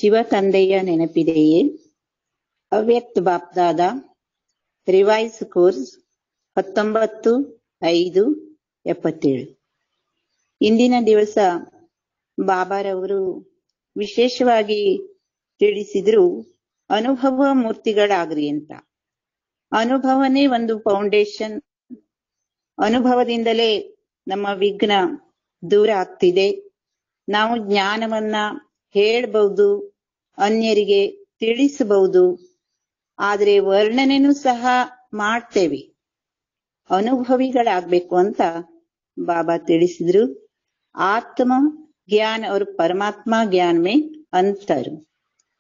ಶಿವ ತಂದೆಯ ನೆನಪಿದೆಯೇ? ಅವ್ಯಕ್ತ BapDada revise course 19/5/77. ಇಂದಿನ ದಿವಸ ಬಾಬಾರವರು ವಿಶೇಷವಾಗಿ ತಿಳಿಸಿದ್ರು, ಅನುಭವ ಮೂರ್ತಿಗಳಾಗ್ರಿ ಅಂತ. ಅನುಭವನೇ ಒಂದು ಫೌಂಡೇಶನ್. ಅನುಭವದಿಂದಲೇ ನಮ್ಮ ವಿಘ್ನ ದೂರ ಆಗ್ತಿದೆ. ನಾವು ಜ್ಞಾನವನ್ನ ಹೇಳ್ಬಹುದು, ಅನ್ಯರಿಗೆ ತಿಳಿಸಬಹುದು, ಆದ್ರೆ ವರ್ಣನೆನೂ ಸಹ ಮಾಡ್ತೇವೆ. ಅನುಭವಿಗಳಾಗ್ಬೇಕು ಅಂತ ಬಾಬಾ ತಿಳಿಸಿದ್ರು. ಆತ್ಮ ಜ್ಞಾನ और ಪರಮಾತ್ಮ ಜ್ಞಾನ ಮೇ ಅಂತರ.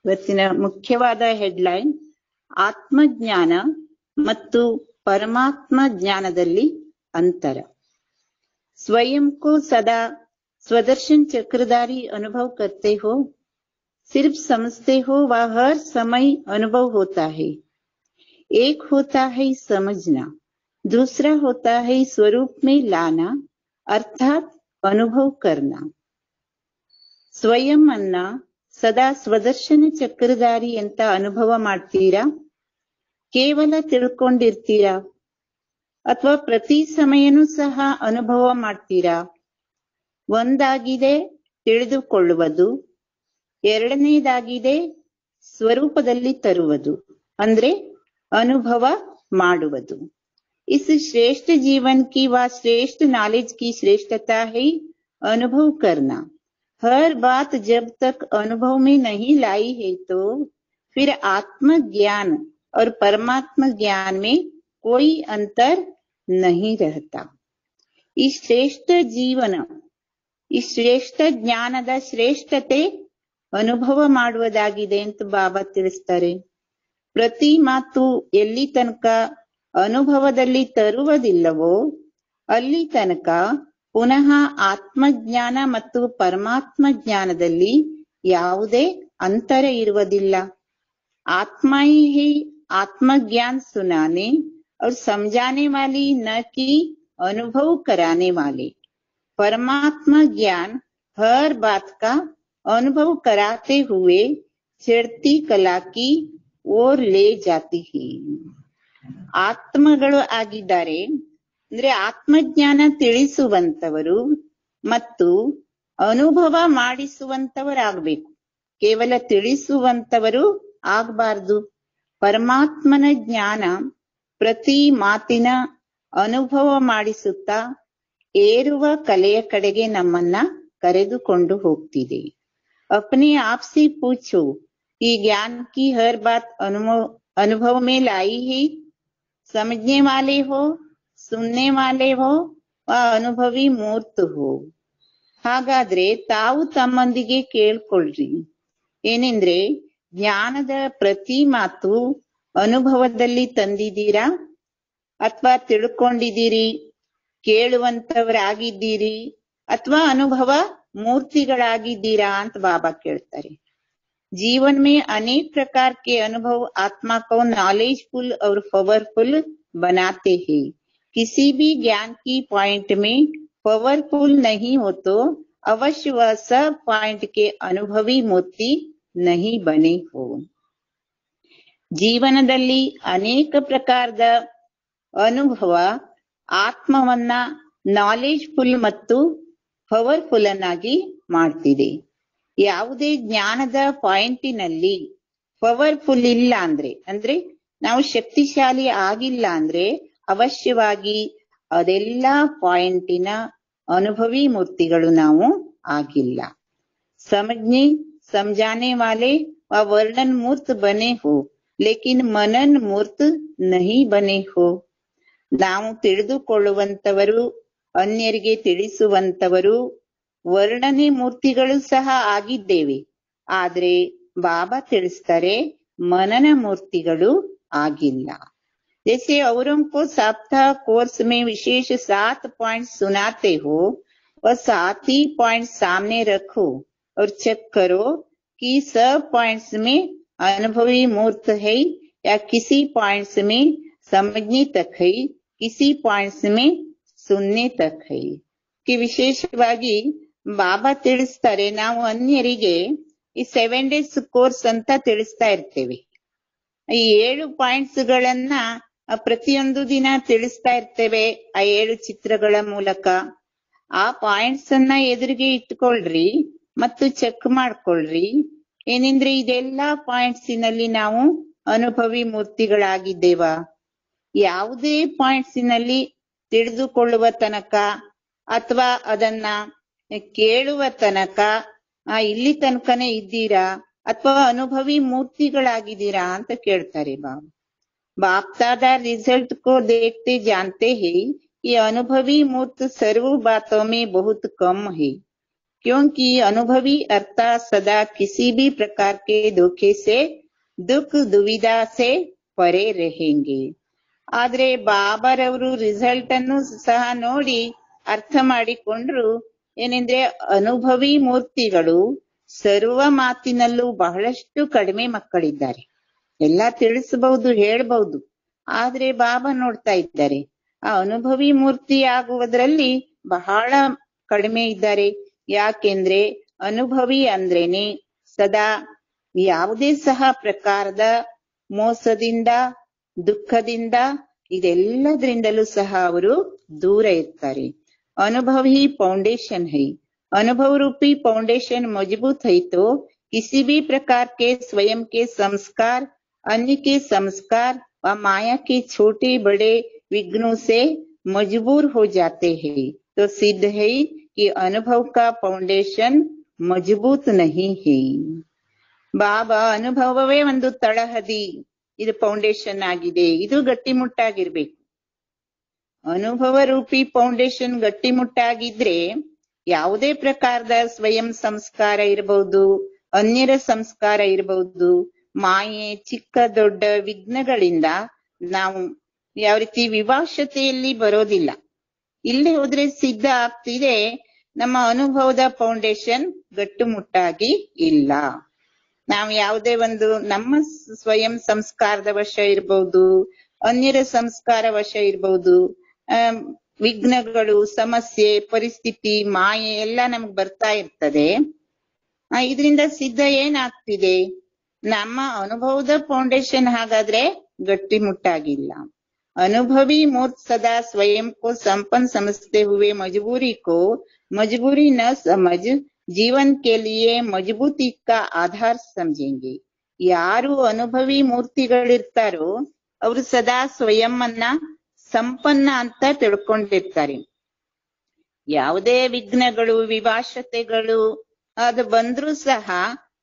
ಇವತ್ತಿನ ಮುಖ್ಯವಾದ ಹೆಡ್ಲೈನ್, ಆತ್ಮಜ್ಞಾನ ಮತ್ತು ಪರಮಾತ್ಮ ಜ್ಞಾನದಲ್ಲಿ ಅಂತರ. स्वयं को सदा स्वदर्शन चक्रधारी अनुभव करते हो, सिर्फ समझते हो वह हर समय अनुभव होता है. एक होता है समझना, दूसरा होता है स्वरूप में लाना, अर्थात अनुभव करना. स्वयं अन्न सदा स्वदर्शन चक्रधारी ಅಂತ ಅನುಭವ ಮಾಡ್ತೀರಾ? ಕೇವಲ ತಿಳ್ಕೊಂಡಿರ್ತೀರಾ ಅಥವಾ ಪ್ರತಿ ಸಮಯನೂ ಸಹ ಅನುಭವ ಮಾಡ್ತೀರಾ? ಒಂದಾಗಿದೆ ತಿಳಿದುಕೊಳ್ಳುವುದು, ಎರಡನೇದಾಗಿದೆ ಸ್ವರೂಪದಲ್ಲಿ ತರುವುದು, ಅಂದ್ರೆ ಅನುಭವ ಮಾಡುವುದು. इस श्रेष्ठ जीवन की व श्रेष्ठ नॉलेज की श्रेष्ठता है अनुभव करना. हर बात जब तक अनुभव में नहीं लाई है तो फिर आत्म ज्ञान और परमात्मा ज्ञान में कोई अंतर नहीं रहता. ಈ ಶ್ರೇಷ್ಠ ಜೀವನ, ಈ ಶ್ರೇಷ್ಠ ಜ್ಞಾನದ ಶ್ರೇಷ್ಠತೆ ಅನುಭವ ಮಾಡುವುದಾಗಿದೆ ಅಂತ ಬಾಬಾ ತಿಳಿಸ್ತಾರೆ. ಪ್ರತಿ ಮಾತು ಎಲ್ಲಿ ತನಕ ಅನುಭವದಲ್ಲಿ ತರುವುದಿಲ್ಲವೋ ಅಲ್ಲಿ ತನಕ ಪುನಃ ಆತ್ಮಜ್ಞಾನ ಮತ್ತು ಪರಮಾತ್ಮ ಜ್ಞಾನದಲ್ಲಿ ಯಾವುದೇ ಅಂತರ ಇರುವುದಿಲ್ಲ. ಆತ್ಮ ಹಿ आत्मज्ञान सुनाने और समझाने वाली न कि अनुभव कराने वाले. परमात्मा ज्ञान हर बात का अनुभव कराते हुए चढ़ती कला की ओर ले जाती है. ಆತ್ಮಗಳು ಆಗಿದ್ದಾರೆ ಅಂದ್ರೆ ಆತ್ಮಜ್ಞಾನ ತಿಳಿಸುವಂತವರು ಮತ್ತು ಅನುಭವ ಮಾಡಿಸುವಂತವರಾಗಬೇಕು. ಕೇವಲ ತಿಳಿಸುವಂತವರು ಆಗಬಾರದು. ಪರಮಾತ್ಮನ ಜ್ಞಾನ ಪ್ರತಿ ಮಾತಿನ ಅನುಭವ ಮಾಡಿಸುತ್ತಾ ಏರುವ ಕಲೆಯ ಕಡೆಗೆ ನಮ್ಮನ್ನ ಕರೆದುಕೊಂಡು ಹೋಗ್ತಿದೆ. ಅಪ್ನೆ ಆಪ್ ಸೆ ಪೂಛೋ ಈ ज्ञान की हर बात अनुभव में लाई है. समझने वाले हो, सुनने वाले हो व ಅನುಭವಿ ಮೂರ್ತ हो. ಹಾಗಾದ್ರೆ ತಾವು ತಮ್ಮೊಂದಿಗೆ ಕೇಳ್ಕೊಳ್ರಿ, ಏನೆಂದ್ರೆ ಜ್ಞಾನದ ಪ್ರತಿ ಮಾತು ಅನುಭವದಲ್ಲಿ ತಂದಿದ್ದೀರಾ ಅಥವಾ ತಿಳ್ಕೊಂಡಿದ್ದೀರಿ, ಕೇಳುವಂತವರಾಗಿದ್ದೀರಿ ಅಥವಾ ಅನುಭವ ಮೂರ್ತಿಗಳಾಗಿದ್ದೀರಾ ಅಂತ ಬಾಬಾ ಕೇಳ್ತಾರೆ. जीवन में अनेक प्रकार के अनुभव आत्मा को नॉलेजफुल और पावरफुल बनाते हैं. किसी भी ज्ञान की पॉइंट में पावरफुल नहीं हो तो अवश्य वह सब पॉइंट के अनुभवी ಮೂರ್ತಿ नहीं बने हो. ಜೀವನದಲ್ಲಿ ಅನೇಕ ಪ್ರಕಾರದ ಅನುಭವ ಆತ್ಮವನ್ನ ನಾಲೆಜ್ಫುಲ್ ಮತ್ತು ಪವರ್ಫುಲ್ ಅನ್ನಾಗಿ ಮಾಡ್ತಿದೆ. ಯಾವುದೇ ಜ್ಞಾನದ ಪಾಯಿಂಟಿನಲ್ಲಿ ಪವರ್ಫುಲ್ ಇಲ್ಲ ಅಂದ್ರೆ ನಾವು ಶಕ್ತಿಶಾಲಿ ಆಗಿಲ್ಲ ಅಂದ್ರೆ ಅವಶ್ಯವಾಗಿ ಅದೆಲ್ಲಾ ಪಾಯಿಂಟಿನ ಅನುಭವಿ ಮೂರ್ತಿಗಳು ನಾವು ಆಗಿಲ್ಲ. समझने समझाने वाले व वर्णन मूर्त बने हो लेकिन मनन मूर्त नहीं बने हो. ನಾವು ತಿಳಿದುಕೊಳ್ಳುವಂತವರು, ಅನ್ಯರಿಗೆ ತಿಳಿಸುವಂತವರು, ವರ್ಣನೆ ಮೂರ್ತಿಗಳು ಸಹ ಆಗಿದ್ದೇವೆ. ಆದ್ರೆ ಬಾಬಾ ತಿಳಿಸ್ತಾರೆ ಮನನ ಮೂರ್ತಿಗಳು ಆಗಿಲ್ಲ. जैसे औरों को सप्ताह कोर्स में विशेष 7 पॉइंट सुनाते हो और 7 ही पॉइंट सामने रखो और चेक करो कि सब पॉइंट्स में अनुभवी मूर्त है या किसी पॉइंट्स में समझने तक है, किसी पॉइंट्स में सुनने तक है. कि ವಿಶೇಷವಾಗಿ ಬಾಬಾ ತಿಳಿಸ್ತಾರೆ, ನಾವು ಅನ್ಯರಿಗೆ ಈ 7 days ಕೋರ್ಸ್ ಅಂತ ತಿಳಿಸ್ತಾ ಇರ್ತೇವೆ. ಈ 7 ಪಾಯಿಂಟ್ಸ್ ಗಳನ್ನ ಪ್ರತಿಯೊಂದು ದಿನ ತಿಳಿಸ್ತಾ ಇರ್ತೇವೆ ಆ 7 ಚಿತ್ರಗಳ ಮೂಲಕ. ಆ ಪಾಯಿಂಟ್ಸ್ ಅನ್ನ ಎದುರಿಗೆ ಇಟ್ಕೊಳ್ರಿ ಮತ್ತು ಚೆಕ್ ಮಾಡ್ಕೊಳ್ರಿ. ಏನಂದ್ರೆ ಇದೆಲ್ಲಾ ಪಾಯಿಂಟ್ಸಿನಲ್ಲಿ ನಾವು ಅನುಭವಿ ಮೂರ್ತಿಗಳಾಗಿದ್ದೇವಾ? ಯಾವುದೇ ಪಾಯಿಂಟ್ಸಿನಲ್ಲಿ ತಿಳಿದುಕೊಳ್ಳುವ ತನಕ ಅಥವಾ ಅದನ್ನ ಕೇಳುವ ತನಕ ಇಲ್ಲಿ ತನಕನೇ ಇದ್ದೀರಾ ಅಥವಾ ಅನುಭವಿ ಮೂರ್ತಿಗಳಾಗಿದ್ದೀರಾ ಅಂತ ಕೇಳ್ತಾರೆ ಬಾಬಾ. बाप दादा रिजल्ट को देखते जानते हैं कि अनुभवी मूर्त सर्व बातों में बहुत कम है, क्योंकि अनुभवी अर्थात सदा किसी भी प्रकार के धोखे से दुख दुविधा से परे रहेंगे. ಆದ್ರೆ ಬಾಬಾರವರು ರಿಸಲ್ಟ್ ಅನ್ನು ಸಹ ನೋಡಿ ಅರ್ಥ ಮಾಡಿಕೊಂಡ್ರು. ಏನೆಂದ್ರೆ ಅನುಭವಿ ಮೂರ್ತಿಗಳು ಸರ್ವ ಮಾತಿನಲ್ಲೂ ಬಹಳಷ್ಟು ಕಡಿಮೆ ಮಕ್ಕಳಿದ್ದಾರೆ. ಎಲ್ಲಾ ತಿಳಿಸಬಹುದು, ಹೇಳ್ಬಹುದು, ಆದ್ರೆ ಬಾಬಾ ನೋಡ್ತಾ ಇದ್ದಾರೆ ಆ ಅನುಭವಿ ಮೂರ್ತಿ ಆಗುವುದರಲ್ಲಿ ಬಹಳ ಕಡಿಮೆ ಇದ್ದಾರೆ. ಯಾಕೆಂದ್ರೆ ಅನುಭವಿ ಅಂದ್ರೇನೆ ಸದಾ ಯಾವುದೇ ಸಹ ಪ್ರಕಾರದ ಮೋಸದಿಂದ, ದುಃಖದಿಂದ, ಇದೆಲ್ಲದ್ರಿಂದಲೂ ಸಹ ಅವರು ದೂರ ಇರ್ತಾರೆ. ಅನುಭವಿ फाउंडेशन है, अनुभव रूपी फाउंडेशन मजबूत है तो किसी भी प्रकार के स्वयं के संस्कार, अन्य के संस्कार व माया के छोटे बड़े विघ्नों से मजबूर हो जाते हैं. तो सिद्ध है कि अनुभव का फाउंडेशन मजबूत नहीं है. ಬಾಬಾ ಅನುಭವವೇ ಒಂದು ತಳಹದಿ, ಇದು ಫೌಂಡೇಶನ್ ಆಗಿದೆ, ಇದು ಗಟ್ಟಿಮುಟ್ಟಾಗಿರ್ಬೇಕು. ಅನುಭವ ರೂಪಿ ಫೌಂಡೇಶನ್ ಗಟ್ಟಿಮುಟ್ಟಾಗಿದ್ರೆ ಯಾವುದೇ ಪ್ರಕಾರದ ಸ್ವಯಂ ಸಂಸ್ಕಾರ ಇರಬಹುದು, ಅನ್ಯರ ಸಂಸ್ಕಾರ ಇರಬಹುದು, ಮಾಯೆ ಚಿಕ್ಕ ದೊಡ್ಡ ವಿಘ್ನಗಳಿಂದ ನಾವು ಯಾವ ರೀತಿ ವಿವಾಶತೆಯಲ್ಲಿ ಬರೋದಿಲ್ಲ. ಇಲ್ಲಿ ಹೋದ್ರೆ ಸಿದ್ಧ ಆಗ್ತಿದೆ ನಮ್ಮ ಅನುಭವದ ಫೌಂಡೇಶನ್ ಗಟ್ಟುಮುಟ್ಟಾಗಿ ಇಲ್ಲ. ನಾವು ಯಾವುದೇ ಒಂದು ನಮ್ಮ ಸ್ವಯಂ ಸಂಸ್ಕಾರದ ವಶ ಇರಬಹುದು, ಅನ್ಯರ ಸಂಸ್ಕಾರ ವಶ ಇರಬಹುದು, ವಿಘ್ನಗಳು, ಸಮಸ್ಯೆ, ಪರಿಸ್ಥಿತಿ, ಮಾಯೆ ಎಲ್ಲ ನಮ್ಗೆ ಬರ್ತಾ ಇರ್ತದೆ. ಇದರಿಂದ ಸಿದ್ಧ ಏನಾಗ್ತಿದೆ? ನಮ್ಮ ಅನುಭವದ ಫೌಂಡೇಶನ್ ಹಾಗಾದ್ರೆ ಗಟ್ಟಿಮುಟ್ಟಾಗಿಲ್ಲ. अनुभवी मूर्त सदा स्वयं को संपन्न समझते हुए मजबूरी न समझ जीवन के लिए मजबूती का आधार समझेंगे. ಯಾರು ಅನುಭವಿ ಮೂರ್ತಿಗಳಿರ್ತಾರೋ ಅವರು ಸದಾ ಸ್ವಯಂ ಅನ್ನ ಸಂಪನ್ನ ಅಂತ ತಿಳ್ಕೊಂಡಿರ್ತಾರೆ. ಯಾವುದೇ ವಿಘ್ನಗಳು, ವಿವಾಶತೆಗಳು ಅದು ಬಂದ್ರೂ ಸಹ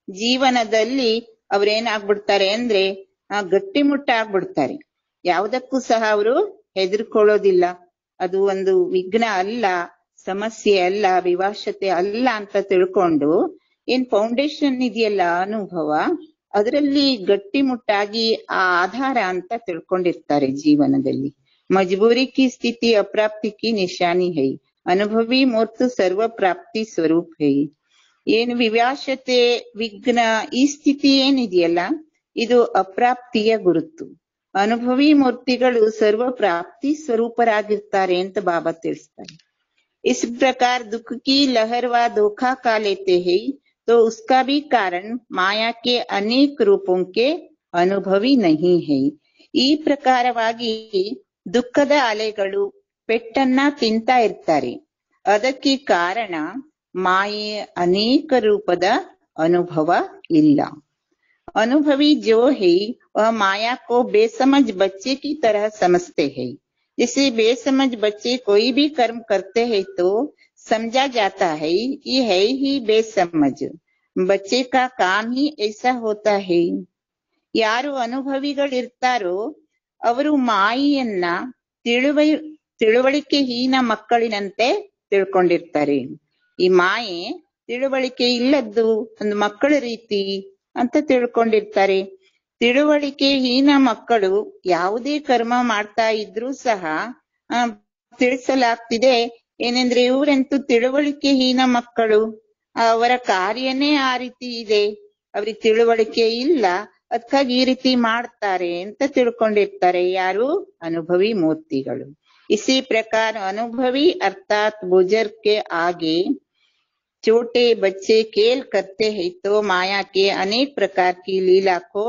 ಜೀವನದಲ್ಲಿ ಅವ್ರೇನಾಗ್ಬಿಡ್ತಾರೆ ಅಂದ್ರೆ ಗಟ್ಟಿಮುಟ್ಟಾಗ್ಬಿಡ್ತಾರೆ. ಯಾವುದಕ್ಕೂ ಸಹ ಅವರು ಹೆದರ್ಕೊಳ್ಳೋದಿಲ್ಲ. ಅದು ಒಂದು ವಿಘ್ನ ಅಲ್ಲ, ಸಮಸ್ಯೆ ಅಲ್ಲ, ವಿವಾಶತೆ ಅಲ್ಲ ಅಂತ ತಿಳ್ಕೊಂಡು ಏನ್ ಫೌಂಡೇಶನ್ ಇದೆಯಲ್ಲ ಅನುಭವ, ಅದರಲ್ಲಿ ಗಟ್ಟಿಮುಟ್ಟಾಗಿ ಆ ಆಧಾರ ಅಂತ ತಿಳ್ಕೊಂಡಿರ್ತಾರೆ ಜೀವನದಲ್ಲಿ. ಮಜಬೂರಿ ಕಿ ಸ್ಥಿತಿ ಅಪ್ರಾಪ್ತಿ ಕಿ ನಿಶಾನಿ ಹೈ, ಅನುಭವಿ ಮೂರ್ತ ಸರ್ವ ಪ್ರಾಪ್ತಿ ಸ್ವರೂಪ್ ಹೈ. ಏನು ವಿವಾಶತೆ, ವಿಘ್ನ, ಈ ಸ್ಥಿತಿ ಏನಿದೆಯಲ್ಲ ಇದು ಅಪ್ರಾಪ್ತಿಯ ಗುರುತು. ಅನುಭವಿ ಮೂರ್ತಿಗಳು ಸರ್ವ ಪ್ರಾಪ್ತಿ ಸ್ವರೂಪರಾಗಿರ್ತಾರೆ ಅಂತ ಬಾಬಾ ತಿಳಿಸ್ತಾರೆ. इस प्रकार दुख की लहर व धोखा खा लेते हैं तो उसका भी कारण माया के अनेक रूपों के अनुभवी नहीं है. ಈ ಪ್ರಕಾರವಾಗಿ ದುಃಖದ ಅಲೆಗಳು ಪೆಟ್ಟನ್ನ ತಿಂತಾ ಇರ್ತಾರೆ. ಅದಕ್ಕೆ ಕಾರಣ ಮಾಯೆ ಅನೇಕ ರೂಪದ ಅನುಭವ ಇಲ್ಲ. अनुभवी जो है वह माया को बेसमझ बच्चे की तरह समझते हैं. जैसे बेसमझ बच्चे कोई भी कर्म करते हैं तो समझा जाता है ये है ही बेसमझ, बच्चे का काम ही ऐसा होता है. ಯಾರು ಅನುಭವಿಗಳಿರ್ತಾರೋ ಅವರು ಮಾಯೆಯನ್ನ ತಿಳುವಳಿಕೆಹೀನ ಮಕ್ಕಳಿನಂತೆ ತಿಳ್ಕೊಂಡಿರ್ತಾರೆ. ಈ ಮಾಯೆ ತಿಳುವಳಿಕೆ ಇಲ್ಲದ್ದು ಒಂದು ಮಕ್ಕಳ ರೀತಿ ಅಂತ ತಿಳ್ಕೊಂಡಿರ್ತಾರೆ. ತಿಳುವಳಿಕೆಹೀನ ಮಕ್ಕಳು ಯಾವುದೇ ಕರ್ಮ ಮಾಡ್ತಾ ಇದ್ರೂ ಸಹ ತಿಳಿಸಲಾಗ್ತಿದೆ ಏನೆಂದ್ರೆ ಇವರಂತೂ ತಿಳುವಳಿಕೆಹೀನ ಮಕ್ಕಳು, ಅವರ ಕಾರ್ಯನೇ ಆ ರೀತಿ ಇದೆ, ಅವ್ರಿಗೆ ತಿಳುವಳಿಕೆ ಇಲ್ಲ, ಅದಕ್ಕಾಗಿ ಈ ರೀತಿ ಮಾಡ್ತಾರೆ ಅಂತ ತಿಳ್ಕೊಂಡಿರ್ತಾರೆ. ಯಾರು? ಅನುಭವಿ ಮೂರ್ತಿಗಳು. इसी प्रकार अनुभवी अर्थात बुजुर्ग के आगे छोटे बच्चे खेल करते हैं तो माया के अनेक प्रकार की लीला को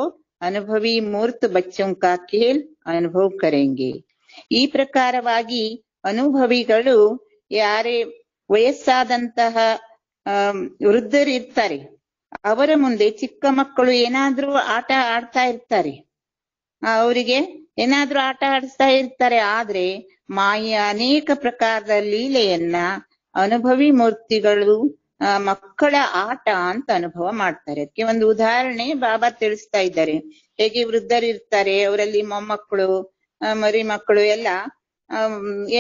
ಅನುಭವಿ ಮೂರ್ತ ಬಚ್ಚೋं का खेल ಅನುಭವ ಕರೆಂಗೆ. ಈ ಪ್ರಕಾರವಾಗಿ ಅನುಭವಿಗಳು ಯಾರೇ ವಯಸ್ಸಾದಂತಹ ವೃದ್ಧರಿರ್ತಾರೆ, ಅವರ ಮುಂದೆ ಚಿಕ್ಕ ಮಕ್ಕಳು ಏನಾದ್ರೂ ಆಟ ಆಡ್ತಾ ಇರ್ತಾರೆ, ಅವರಿಗೆ ಏನಾದ್ರೂ ಆಟ ಆಡಿಸ್ತಾ ಇರ್ತಾರೆ. ಆದ್ರೆ ಮಾಯೆಯ ಅನೇಕ ಪ್ರಕಾರದ ಲೀಲೆಯನ್ನ ಅನುಭವಿ ಮೂರ್ತಿಗಳು ಮಕ್ಕಳ ಆಟ ಅಂತ ಅನುಭವ ಮಾಡ್ತಾರೆ. ಅದಕ್ಕೆ ಒಂದು ಉದಾಹರಣೆ ಬಾಬಾ ತಿಳಿಸ್ತಾ ಇದ್ದಾರೆ. ಹೇಗೆ ವೃದ್ಧರಿರ್ತಾರೆ, ಅವರಲ್ಲಿ ಮೊಮ್ಮಕ್ಕಳು ಮರಿ ಮಕ್ಕಳು ಎಲ್ಲ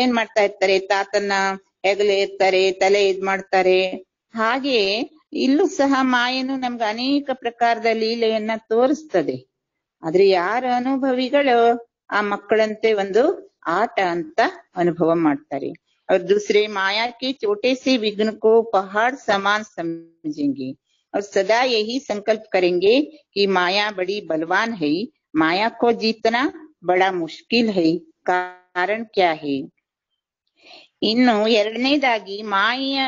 ಏನ್ ಮಾಡ್ತಾ ಇರ್ತಾರೆ, ತಾತನ್ನ ಹೆಗಲೆ ಇರ್ತಾರೆ, ತಲೆ ಇದ್ ಮಾಡ್ತಾರೆ. ಹಾಗೆ ಇಲ್ಲೂ ಸಹ ಮಾಯನು ನಮ್ಗೆ ಅನೇಕ ಪ್ರಕಾರದ ಲೀಲೆಯನ್ನ ತೋರಿಸ್ತದೆ. ಆದ್ರೆ ಯಾರ ಅನುಭವಿಗಳು ಆ ಮಕ್ಕಳಂತೆ ಒಂದು ಆಟ ಅಂತ ಅನುಭವ ಮಾಡ್ತಾರೆ. और दूसरे माया के छोटे से विघ्न को पहाड़ समान समझेंगे और सदा यही संकल्प करेंगे कि माया बड़ी बलवान है, माया को जीतना बड़ा मुश्किल है, कारण क्या है. ಇನ್ನು ಎರಡನೇದಾಗಿ ಮಾಯೆಯ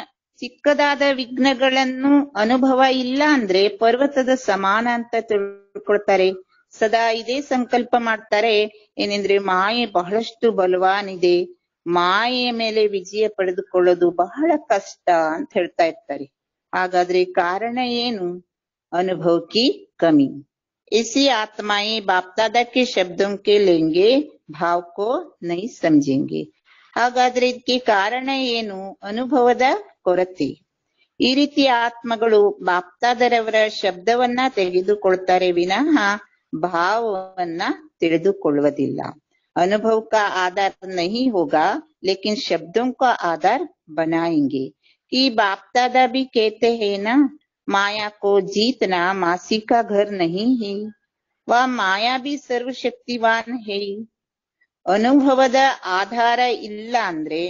ಚಿಕ್ಕದಾದ ವಿಘ್ನಗಳನ್ನು ಅನುಭವ ಇಲ್ಲ ಅಂದ್ರೆ ಪರ್ವತದ ಸಮಾನ ಅಂತ ತಿಳ್ಕೊಳ್ತಾರೆ. ಸದಾ ಇದೇ ಸಂಕಲ್ಪ ಮಾಡ್ತಾರೆ, ಏನೆಂದ್ರೆ ಮಾಯೆ ಬಹಳಷ್ಟು ಬಲವಾನ್ ಇದೆ, ಮಾಯೆಯ ಮೇಲೆ ವಿಜಯ ಪಡೆದುಕೊಳ್ಳೋದು ಬಹಳ ಕಷ್ಟ ಅಂತ ಹೇಳ್ತಾ ಇರ್ತಾರೆ. ಹಾಗಾದ್ರೆ ಕಾರಣ ಏನು? ಅನುಭವ ಕಿ ಕಮಿ. इसी आत्माएं बाप दादा के शब्दों के लेंगे, भाव को नहीं समझेंगे. ಹಾಗಾದ್ರೆ ಇದಕ್ಕೆ ಕಾರಣ ಏನು? ಅನುಭವದ ಕೊರತೆ. ಈ ರೀತಿ ಆತ್ಮಗಳು ಬಾಪ್ತಾದರವರ ಶಬ್ದವನ್ನ ತೆಗೆದುಕೊಳ್ತಾರೆ ವಿನಃ ಭಾವವನ್ನ ತಿಳಿದುಕೊಳ್ಳುವುದಿಲ್ಲ. अनुभव का आधार नहीं होगा लेकिन शब्दों का आधार बनाएंगे. कि बाप दादा भी कहते हैं ना, माया को जीतना मासी का घर नहीं है, वह माया भी सर्वशक्तिवान है. ಅನುಭವದ ಆಧಾರ ಇಲ್ಲ ಅಂದ್ರೆ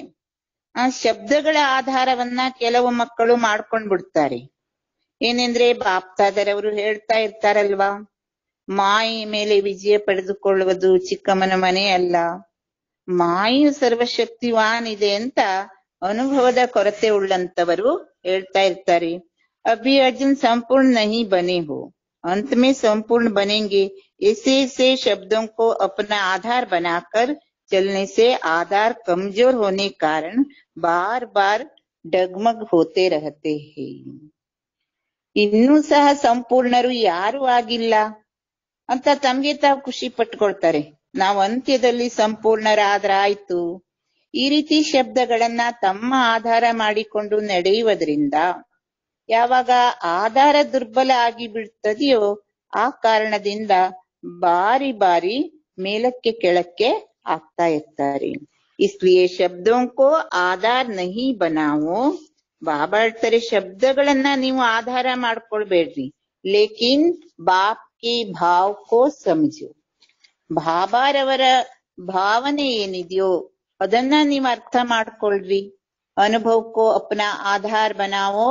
ಆ ಶಬ್ದಗಳ ಆಧಾರವನ್ನ ಕೆಲವು ಮಕ್ಕಳು ಮಾಡ್ಕೊಂಡ್ ಬಿಡ್ತಾರೆ. ಏನೆಂದ್ರೆ ಬಾಪ್ತಾದರವರು ಹೇಳ್ತಾ ಇರ್ತಾರಲ್ವಾ, ಮಾಯೆ ಮೇಲೆ ವಿಜಯ ಪಡೆದುಕೊಳ್ಳುವುದು ಚಿಕ್ಕಮ್ಮನ ಮನೆ ಅಲ್ಲ, ಮಾಯೆಯು ಸರ್ವಶಕ್ತಿವಾನ್ ಇದೆ ಅಂತ ಅನುಭವದ ಕೊರತೆ ಉಳ್ಳಂತವರು ಹೇಳ್ತಾ ಇರ್ತಾರೆ. ಅಭಿ ಅರ್ಜುನ್ ಸಂಪೂರ್ಣ नहीं बने हो, अंत में संपूर्ण बनेंगे. ऐसे ऐसे शब्दों को अपना आधार बनाकर चलने से आधार कमजोर होने कारण बार बार डगमग होते रहते हैं. ಇನ್ನೂ ಸಹ ಸಂಪೂರ್ಣರು ಯಾರು ಆಗಿಲ್ಲ ಅಂತ ತಮ್ಗೆ ತಾವು ಖುಷಿ ಪಟ್ಕೊಳ್ತಾರೆ. ನಾವು ಅಂತ್ಯದಲ್ಲಿ ಸಂಪೂರ್ಣರಾದ್ರ ಆಯ್ತು. ಈ ರೀತಿ ಶಬ್ದಗಳನ್ನ ತಮ್ಮ ಆಧಾರ ಮಾಡಿಕೊಂಡು ನಡೆಯುವುದರಿಂದ ಯಾವಾಗ ಆಧಾರ ದುರ್ಬಲ ಆಗಿ ಬಿಡ್ತದೆಯೋ ಆ ಕಾರಣದಿಂದ ಬಾರಿ ಬಾರಿ ಮೇಲಕ್ಕೆ ಕೆಳಕ್ಕೆ ಆಗ್ತಾ ಇರ್ತಾರೆ. ಇಸ್ಲಿಯೇ ಶಬ್ದೋಂ ಕೋ ಆಧಾರ ನಹಿ ಬನಾವೋ. ಬಾಬಾ ಹೇಳ್ತಾರೆ, ಶಬ್ದಗಳನ್ನ ನೀವು ಆಧಾರ ಮಾಡ್ಕೊಳ್ಬೇಡ್ರಿ, ಲೇಕಿನ್ ಬಾಪ್ ಕಿ ಭಾವ್ ಕೋ ಸಮಜೋ. ಬಾಬಾರವರ ಭಾವನೆ ಏನಿದೆಯೋ ಅದನ್ನ ನೀವು ಅರ್ಥ ಮಾಡ್ಕೊಳ್ರಿ. ಅನುಭವ ಕೋ ಅಪ್ನಾ ಆಧಾರ ಬನಾವೋ,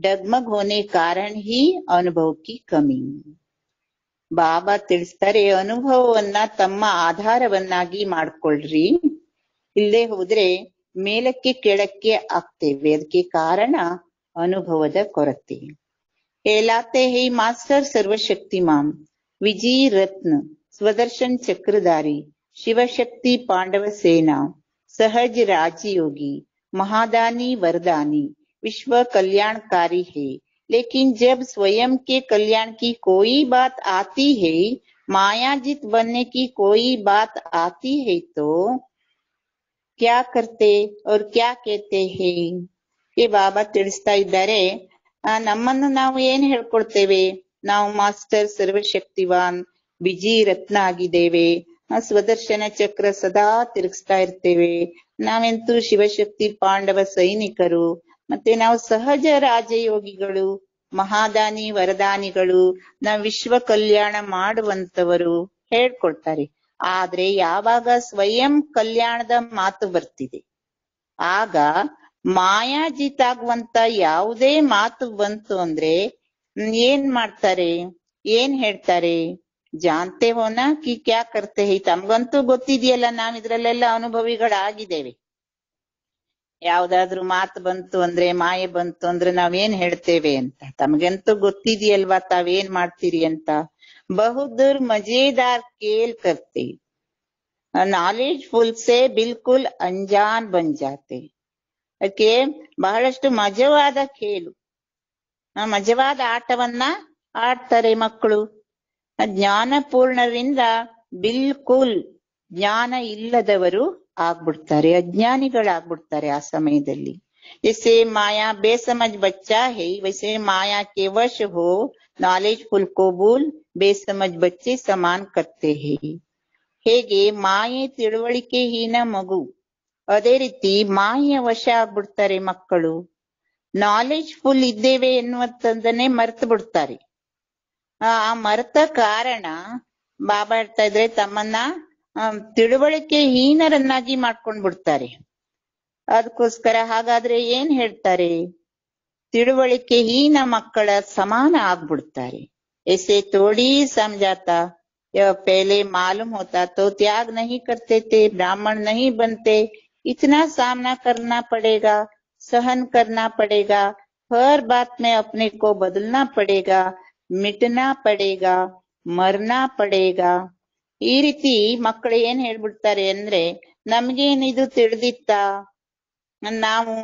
ಡಗ್ಮಗ್ ಹೋನೆ ಕಾರಣ ಹಿ ಅನುಭವ ಕಿ ಕಮಿ. ಬಾಬಾ ತಿಳಿಸ್ತಾರೆ, ಅನುಭವವನ್ನ ತಮ್ಮ ಆಧಾರವನ್ನಾಗಿ ಮಾಡ್ಕೊಳ್ರಿ, ಇಲ್ಲೇ ಹೋದ್ರೆ ಮೇಲಕ್ಕೆ ಕೆಳಕ್ಕೆ ಆಗ್ತೇವೆ. ಅದಕ್ಕೆ ಕಾರಣ ಅನುಭವದ ಕೊರತೆ. ಹೇಳಾತೆ ಹೇ ಮಾಸ್ಟರ್ ಸರ್ವಶಕ್ತಿಮಾನ್, ವಿಜಯ್ ರತ್ನ, ಸ್ವದರ್ಶನ್ ಚಕ್ರಧಾರಿ, ಶಿವಶಕ್ತಿ ಪಾಂಡವ ಸೇನಾ, सहज राजयोगी, महादानी वरदानी, विश्व कल्याणकारी है. लेकिन जब स्वयं के कल्याण की कोई बात आती है, मायाजित बनने की कोई बात आती है, तो क्या करते और क्या कहते हैं? ये ಬಾಬಾ ತಿಳಿಸ್ತಾ ಇದ್ದಾರೆ, ನಮ್ಮನ್ನು ನಾವು ಏನ್ ಹೇಳ್ಕೊಳ್ತೇವೆ, ನಾವು ಮಾಸ್ಟರ್ ಸರ್ವಶಕ್ತಿವಾನ್ ಬಿಜಿ ರತ್ನ ಆಗಿದ್ದೇವೆ, ಸ್ವದರ್ಶನ ಚಕ್ರ ಸದಾ ತಿರುಗಿಸ್ತಾ ಇರ್ತೇವೆ, ನಾವೆಂತೂ ಶಿವಶಕ್ತಿ ಪಾಂಡವ ಸೈನಿಕರು, ಮತ್ತೆ ನಾವು ಸಹಜ ರಾಜಯೋಗಿಗಳು, ಮಹಾದಾನಿ ವರದಾನಿಗಳು, ನಾವು ವಿಶ್ವ ಕಲ್ಯಾಣ ಮಾಡುವಂತವರು ಹೇಳ್ಕೊಳ್ತಾರೆ. ಆದ್ರೆ ಯಾವಾಗ ಸ್ವಯಂ ಕಲ್ಯಾಣದ ಮಾತು ಬರ್ತಿದೆ, ಆಗ ಮಾಯಾಜಿತಾಗುವಂತ ಯಾವುದೇ ಮಾತು ಬಂತು ಅಂದ್ರೆ ಏನ್ ಮಾಡ್ತಾರೆ, ಏನ್ ಹೇಳ್ತಾರೆ? ಜಾನ್ತೆ ಹೋನ ಕಿ ಕ್ಯಾ ಕರ್ತೆ ಹೈ. ತಮ್ಗಂತೂ ಗೊತ್ತಿದೆಯಲ್ಲ, ನಾವ್ ಇದ್ರಲ್ಲೆಲ್ಲ ಅನುಭವಿಗಳಾಗಿದ್ದೇವೆ. ಯಾವ್ದಾದ್ರು ಮಾತು ಬಂತು ಅಂದ್ರೆ, ಮಾಯೆ ಬಂತು ಅಂದ್ರೆ ನಾವೇನ್ ಹೇಳ್ತೇವೆ ಅಂತ ತಮಗಂತೂ ಗೊತ್ತಿದೆಯಲ್ವಾ ತಾವೇನ್ ಮಾಡ್ತೀರಿ ಅಂತ. ಬಹುದೂರ್ ಮಜೇದಾರ್ ಕೇಲ್ ಕರ್ತೆ, ನಾಲೆಜ್ಫುಲ್ ಸೆ ಬಿಲ್ಕುಲ್ ಅಂಜಾನ್ ಬನ್ ಜಾತೆ. ಅದಕ್ಕೆ ಬಹಳಷ್ಟು ಮಜವಾದ ಖೇಲು, ಮಜವಾದ ಆಟವನ್ನ ಆಡ್ತಾರೆ ಮಕ್ಕಳು. ಜ್ಞಾನಪೂರ್ಣರಿಂದ ಬಿಲ್ಕುಲ್ ಜ್ಞಾನ ಇಲ್ಲದವರು ಆಗ್ಬಿಡ್ತಾರೆ, ಅಜ್ಞಾನಿಗಳಾಗ್ಬಿಡ್ತಾರೆ ಆ ಸಮಯದಲ್ಲಿ. जैसे माया बेसमझ बच्चा है, वैसे माया के वश हो नॉलेजफुल को भूल बेसमझ बच्चे समान करते हैं. ಹೇಗೆ ಮಾಯೆ ತಿಳುವಳಿಕೆಹೀನ ಮಗು, ಅದೇ ರೀತಿ ಮಾಯೆಯ ವಶ ಆಗ್ಬಿಡ್ತಾರೆ ಮಕ್ಕಳು. ನಾಲೆಜ್ಫುಲ್ ಇದ್ದೇವೆ ಎನ್ನುವಂಥದ್ದನ್ನೇ ಮರೆತು ಬಿಡ್ತಾರೆ. ಆ ಮರೆತ ಕಾರಣ ಬಾಬಾ ಹೇಳ್ತಾ ಇದ್ರೆ ತಮ್ಮನ್ನ ತಿಳುವಳಿಕೆ ಹೀನರನ್ನಾಗಿ ಮಾಡ್ಕೊಂಡ್ ಬಿಡ್ತಾರೆ. ಅದಕ್ಕೋಸ್ಕರ ಹಾಗಾದ್ರೆ ಏನ್ ಹೇಳ್ತಾರೆ, ತಿಳುವಳಿಕೆ ಹೀನ ಮಕ್ಕಳ ಸಮಾನ ಆಗ್ಬಿಡ್ತಾರೆ. ऐसे थोड़ी समझाता, पहले मालूम होता तो त्याग नहीं करते थे, ब्राह्मण नहीं बनते. इतना सामना करना पड़ेगा, सहन करना पड़ेगा, हर बात में अपने को बदलना पड़ेगा, मिटना पड़ेगा, मरना पड़ेगा. ಈ ರೀತಿ ಮಕ್ಕಳು ಏನ್ ಹೇಳ್ಬಿಡ್ತಾರೆ ಅಂದ್ರೆ, ನಮ್ಗೇನಿದು ತಿಳಿದಿತ್ತಾ, ನಾವು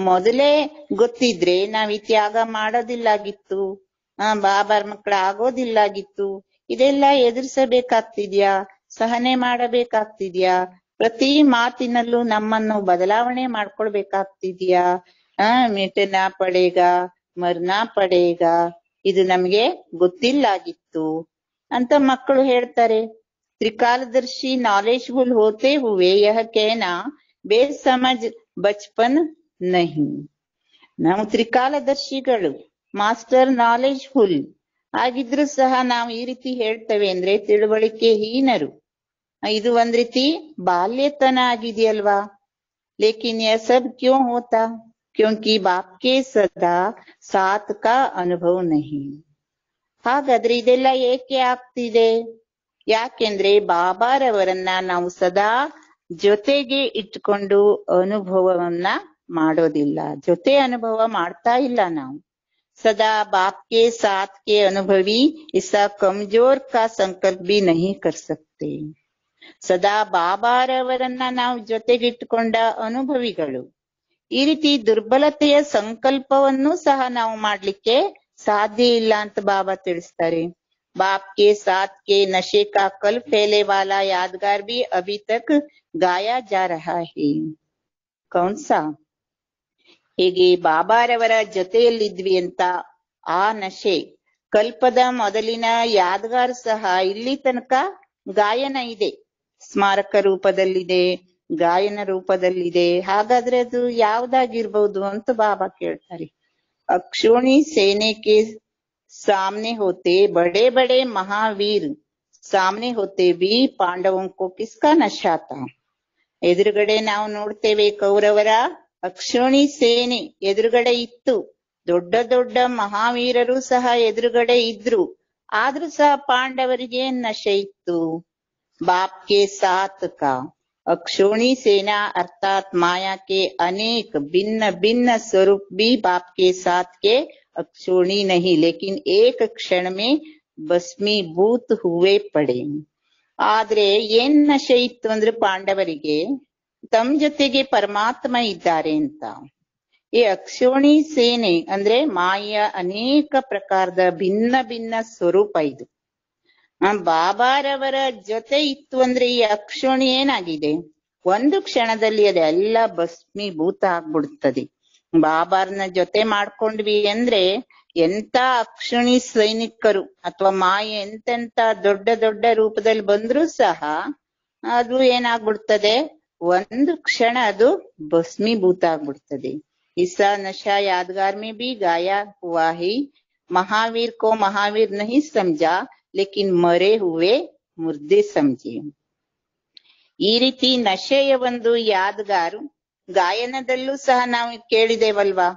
ಮೊದಲೇ ಗೊತ್ತಿದ್ರೆ ನಾವ್ ಈ ತ್ಯಾಗ ಮಾಡೋದಿಲ್ಲಾಗಿತ್ತು, ಬಾಬಾರ್ ಮಕ್ಕಳ ಆಗೋದಿಲ್ಲಾಗಿತ್ತು. ಇದೆಲ್ಲ ಎದುರಿಸಬೇಕಾಗ್ತಿದ್ಯಾ, ಸಹನೆ ಮಾಡಬೇಕಾಗ್ತಿದ್ಯಾ, ಪ್ರತಿ ಮಾತಿನಲ್ಲೂ ನಮ್ಮನ್ನು ಬದಲಾವಣೆ ಮಾಡ್ಕೊಳ್ಬೇಕಾಗ್ತಿದ್ಯಾ, ಮಿಟನ ಪಡೇಗ ಮರ್ನಾ ಪಡೇಗ, ಇದು ನಮ್ಗೆ ಗೊತ್ತಿಲ್ಲಾಗಿತ್ತು ಅಂತ ಮಕ್ಕಳು ಹೇಳ್ತಾರೆ. ತ್ರಿಕಾಲದರ್ಶಿ ನಾಲೆಜ್ಫುಲ್ ಹೋತೆ ಹುವೆ ಯಹ ಕೇನ ಬೇಸಮಜ್ ಬಚ್ಪನ್ ನಹಿ. ನಾವು ತ್ರಿಕಾಲದರ್ಶಿಗಳು, ಮಾಸ್ಟರ್ ನಾಲೆಜ್ಫುಲ್ ಆಗಿದ್ರು ಸಹ ನಾವು ಈ ರೀತಿ ಹೇಳ್ತೇವೆ ಅಂದ್ರೆ ತಿಳುವಳಿಕೆ ಹೀನರು. ಇದು ಒಂದ್ ರೀತಿ ಬಾಲ್ಯತನ ಆಗಿದೆಯಲ್ವಾ. ಲೇಕಿನ್ ಯಹ ಸಬ್ ಕ್ಯೂ ಹೋತಾ, ಕ್ಯೂಂಕಿ ಬಾಪ್ ಕೆ ಸದಾ ಸಾತ್ ಕಾ ಅನುಭವ ನಹಿ. ಹಾಗಾದ್ರೆ ಇದೆಲ್ಲ ಏಕೆ ಆಗ್ತಿದೆ, ಯಾಕೆಂದ್ರೆ ಬಾಬಾರವರನ್ನ ನಾವು ಸದಾ ಜೊತೆಗೆ ಇಟ್ಕೊಂಡು ಅನುಭವವನ್ನ ಮಾಡೋದಿಲ್ಲ, ಜೊತೆ ಅನುಭವ ಮಾಡ್ತಾ ಇಲ್ಲ ನಾವು. ಸದಾ ಬಾಪ್ ಕೆ ಸಾಥ್ ಕೆ ಅನುಭವಿ ಇಸಾ ಕಮ್ಜೋರ್ ಕಾ ಸಂಕಲ್ಪ ಬಿ ನಹಿ ಕರ್ ಸಕ್ತೆ. ಸದಾ ಬಾಬಾರವರನ್ನ ನಾವು ಜೊತೆಗಿಟ್ಟುಕೊಂಡ ಅನುಭವಿಗಳು, ಈ ರೀತಿ ದುರ್ಬಲತೆಯ ಸಂಕಲ್ಪವನ್ನು ಸಹ ನಾವು ಮಾಡ್ಲಿಕ್ಕೆ ಸಾಧ್ಯ ಇಲ್ಲ ಅಂತ ಬಾಬಾ ತಿಳಿಸ್ತಾರೆ. बाप के साथ के नशे का कल फैले वाला यादगार भी अभी तक गाया जा रहा है. कौन सा? ಹೇಗೆ ಬಾಬಾರವರ ಜೊತೆಯಲ್ಲಿದ್ವಿ ಅಂತ ಆ ನಶೆ, ಕಲ್ಪದ ಮೊದಲಿನ ಯಾದಗಾರ್ ಸಹ ಇಲ್ಲಿ ತನಕ ಗಾಯನ ಇದೆ, ಸ್ಮಾರಕ ರೂಪದಲ್ಲಿದೆ, ಗಾಯನ ರೂಪದಲ್ಲಿದೆ. ಹಾಗಾದ್ರೆ ಅದು ಯಾವ್ದಾಗಿರ್ಬಹುದು ಅಂತ ಬಾಬಾ ಕೇಳ್ತಾರೆ. ಅಕ್ಷೋಣಿ ಸೇನೆಗೆ सामने होते बड़े बड़े महावीर, सामने होते भी पांडवों को किसका नशा था. ಎದುರುಗಡೆ ನಾವು ನೋಡ್ತೇವೆ ಕೌರವರ ಅಕ್ಷೋಣಿ ಸೇನೆ ಎದುರುಗಡೆ ಇತ್ತು, ದೊಡ್ಡ ದೊಡ್ಡ ಮಹಾವೀರರು ಸಹ ಎದುರುಗಡೆ ಇದ್ರು, ಆದ್ರೂ ಸಹ ಪಾಂಡವರಿಗೆ ನಶೆ ಇತ್ತು. ಬಾಪ್ ಕೆ ಸಾತ್ ಕಾ अक्षोणी सेना अर्थात माया के अनेक भिन्न भिन्न स्वरूप भी बाप के साथ के अक्षोणी नहीं, लेकिन एक क्षण में ಭಸ್ಮೀಭೂತ್ ಹೂವೆ ಪಡೆ. ಆದ್ರೆ ಏನ್ ನಶೆ ಇತ್ತು ಅಂದ್ರೆ ಪಾಂಡವರಿಗೆ ತಮ್ಮ ಜೊತೆಗೆ ಪರಮಾತ್ಮ ಇದ್ದಾರೆ ಅಂತ. ಈ ಅಕ್ಷೋಣಿ ಸೇನೆ ಅಂದ್ರೆ ಮಾಯೆಯ ಅನೇಕ ಪ್ರಕಾರದ ಭಿನ್ನ ಭಿನ್ನ ಸ್ವರೂಪ ಇದು. ಬಾಬಾರವರ ಜೊತೆ ಇತ್ತು ಅಂದ್ರೆ ಈ ಅಕ್ಷೋಣಿ ಏನಾಗಿದೆ, ಒಂದು ಕ್ಷಣದಲ್ಲಿ ಅದೆಲ್ಲ ಭಸ್ಮೀಭೂತ ಆಗ್ಬಿಡ್ತದೆ. ಬಾಬಾರನ ಜೊತೆ ಮಾಡ್ಕೊಂಡ್ವಿ ಅಂದ್ರೆ ಎಂತ ಅಕ್ಷೋಣಿ ಸೈನಿಕರು ಅಥವಾ ಮಾಯೆ ಎಂತೆಂತ ದೊಡ್ಡ ದೊಡ್ಡ ರೂಪದಲ್ಲಿ ಬಂದ್ರೂ ಸಹ ಅದು ಏನಾಗ್ಬಿಡ್ತದೆ, ಒಂದು ಕ್ಷಣ ಅದು ಭಸ್ಮೀಭೂತ ಆಗ್ಬಿಡ್ತದೆ. Isa Nasha ಯಾದಗಾರ್ may be Gaia ಹುವಾ ಹಿ, ಮಹಾವೀರ್ ಕೋ ಮಹಾವೀರ್ ನಹಿ ಸಮಜಾ ಲೇಕಿನ್ ಮರೆ ಹುವೆ ಮುರ್ದೆ ಸಮಜೆ. ಈ ರೀತಿ ನಶೆಯ ಒಂದು ಯಾದಗಾರು ಗಾಯನದಲ್ಲೂ ಸಹ ನಾವು ಕೇಳಿದೇವಲ್ವಾ.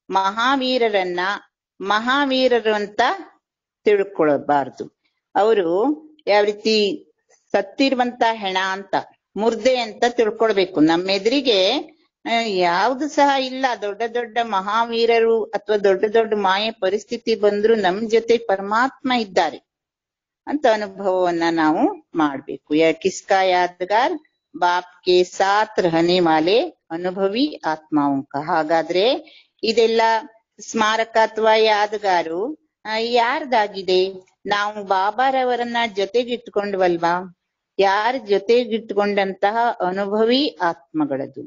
ಮಹಾವೀರರನ್ನ ಮಹಾವೀರರು ಅಂತ ತಿಳ್ಕೊಳ್ಬಾರ್ದು. ಅವರು ಯಾವ ರೀತಿ ಸತ್ತಿರುವಂತ ಹೆಣ ಅಂತ, ಮುರ್ದೆ ಅಂತ ತಿಳ್ಕೊಳ್ಬೇಕು. ನಮ್ಮೆದುರಿಗೆ ಯಾವ್ದು ಸಹ ಇಲ್ಲ. ದೊಡ್ಡ ದೊಡ್ಡ ಮಹಾವೀರರು ಅಥವಾ ದೊಡ್ಡ ದೊಡ್ಡ ಮಾಯೆ ಪರಿಸ್ಥಿತಿ ಬಂದ್ರು ನಮ್ ಜೊತೆ ಪರಮಾತ್ಮ ಇದ್ದಾರೆ ಅಂತ ಅನುಭವವನ್ನ ನಾವು ಮಾಡ್ಬೇಕು. ಕಿಸ್ಕಾ ಯಾದಗಾರ್ ಬಾಪ್ ಕೆ ಸಾಥ್ ರಹನೆ ವಾಲೆ ಅನುಭವಿ ಆತ್ಮಾओं का. ಹಾಗಾದ್ರೆ ಇದೆಲ್ಲ ಸ್ಮಾರಕ ಅಥವಾ ಯಾದಗಾರು ಯಾರ್ದಾಗಿದೆ? ನಾವು ಬಾಬಾರವರನ್ನ ಜೊತೆಗಿಟ್ಕೊಂಡ್ವಲ್ವಾ? ಯಾರ ಜೊತೆಗಿಟ್ಕೊಂಡಂತಹ ಅನುಭವಿ ಆತ್ಮಗಳದು.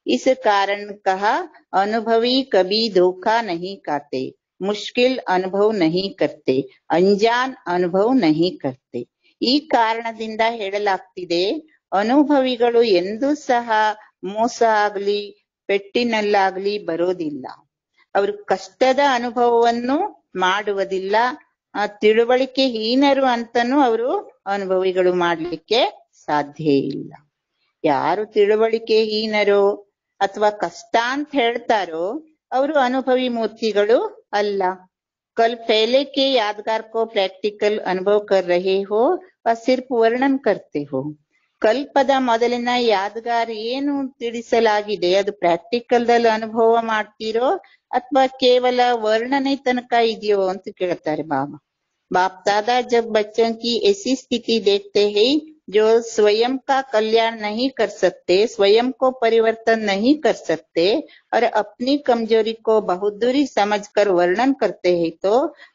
इस कारण कहा अनुभवी कभी धोखा नहीं खाते, मुश्किल अनुभव नहीं करते, अंजान अनुभव नहीं करते. ಈ ಕಾರಣದಿಂದ ಹೇಳಲಾಗ್ತಿದೆ, ಅನುಭವಿಗಳು ಎಂದೂ ಸಹ ಮೋಸ ಆಗ್ಲಿ ಪೆಟ್ಟಿನಲ್ಲಾಗ್ಲಿ ಬರೋದಿಲ್ಲ. ಅವರು ಕಷ್ಟದ ಅನುಭವವನ್ನು ಮಾಡುವುದಿಲ್ಲ. ತಿಳುವಳಿಕೆ ಹೀನರು ಅಂತನೂ ಅವರು ಅನುಭವಿಗಳು ಮಾಡ್ಲಿಕ್ಕೆ ಸಾಧ್ಯ ಇಲ್ಲ. ಯಾರು ತಿಳುವಳಿಕೆ ಹೀನರೋ ಅಥವಾ ಕಷ್ಟ ಅಂತ ಹೇಳ್ತಾರೋ ಅವರು ಅನುಭವಿ ಮೂರ್ತಿಗಳು ಅಲ್ಲ. ಕಲ್ ಪಹಲೆ ಕೆ ಯಾದಗಾರ್ ಕೋ ಪ್ರಾಕ್ಟಿಕಲ್ ಅನುಭವ ಕರ್ ರಹೆ ಹೋ ವ ಸಿರ್ಫ್ ವರ್ಣನ್ ಕರ್ತೆ ಹೋ. ಕಲ್ಪದ ಮೊದಲಿನ ಯಾದಗಾರ್ ಏನು ತಿಳಿಸಲಾಗಿದೆ ಅದು ಪ್ರಾಕ್ಟಿಕಲ್ ದಲ್ಲಿ ಅನುಭವ ಮಾಡ್ತೀರೋ ಅಥವಾ ಕೇವಲ ವರ್ಣನೆ ತನಕ ಇದೆಯೋ ಅಂತ ಕೇಳ್ತಾರೆ ಬಾಬಾ. बाप दादा जब बच्चों की ऐसी स्थिति देखते हैं जो स्वयं का कल्याण नहीं कर सकते, स्वयं को परिवर्तन नहीं कर सकते और अपनी कमजोरी को बहुदूरी समझकर वर्णन करते हैं, तो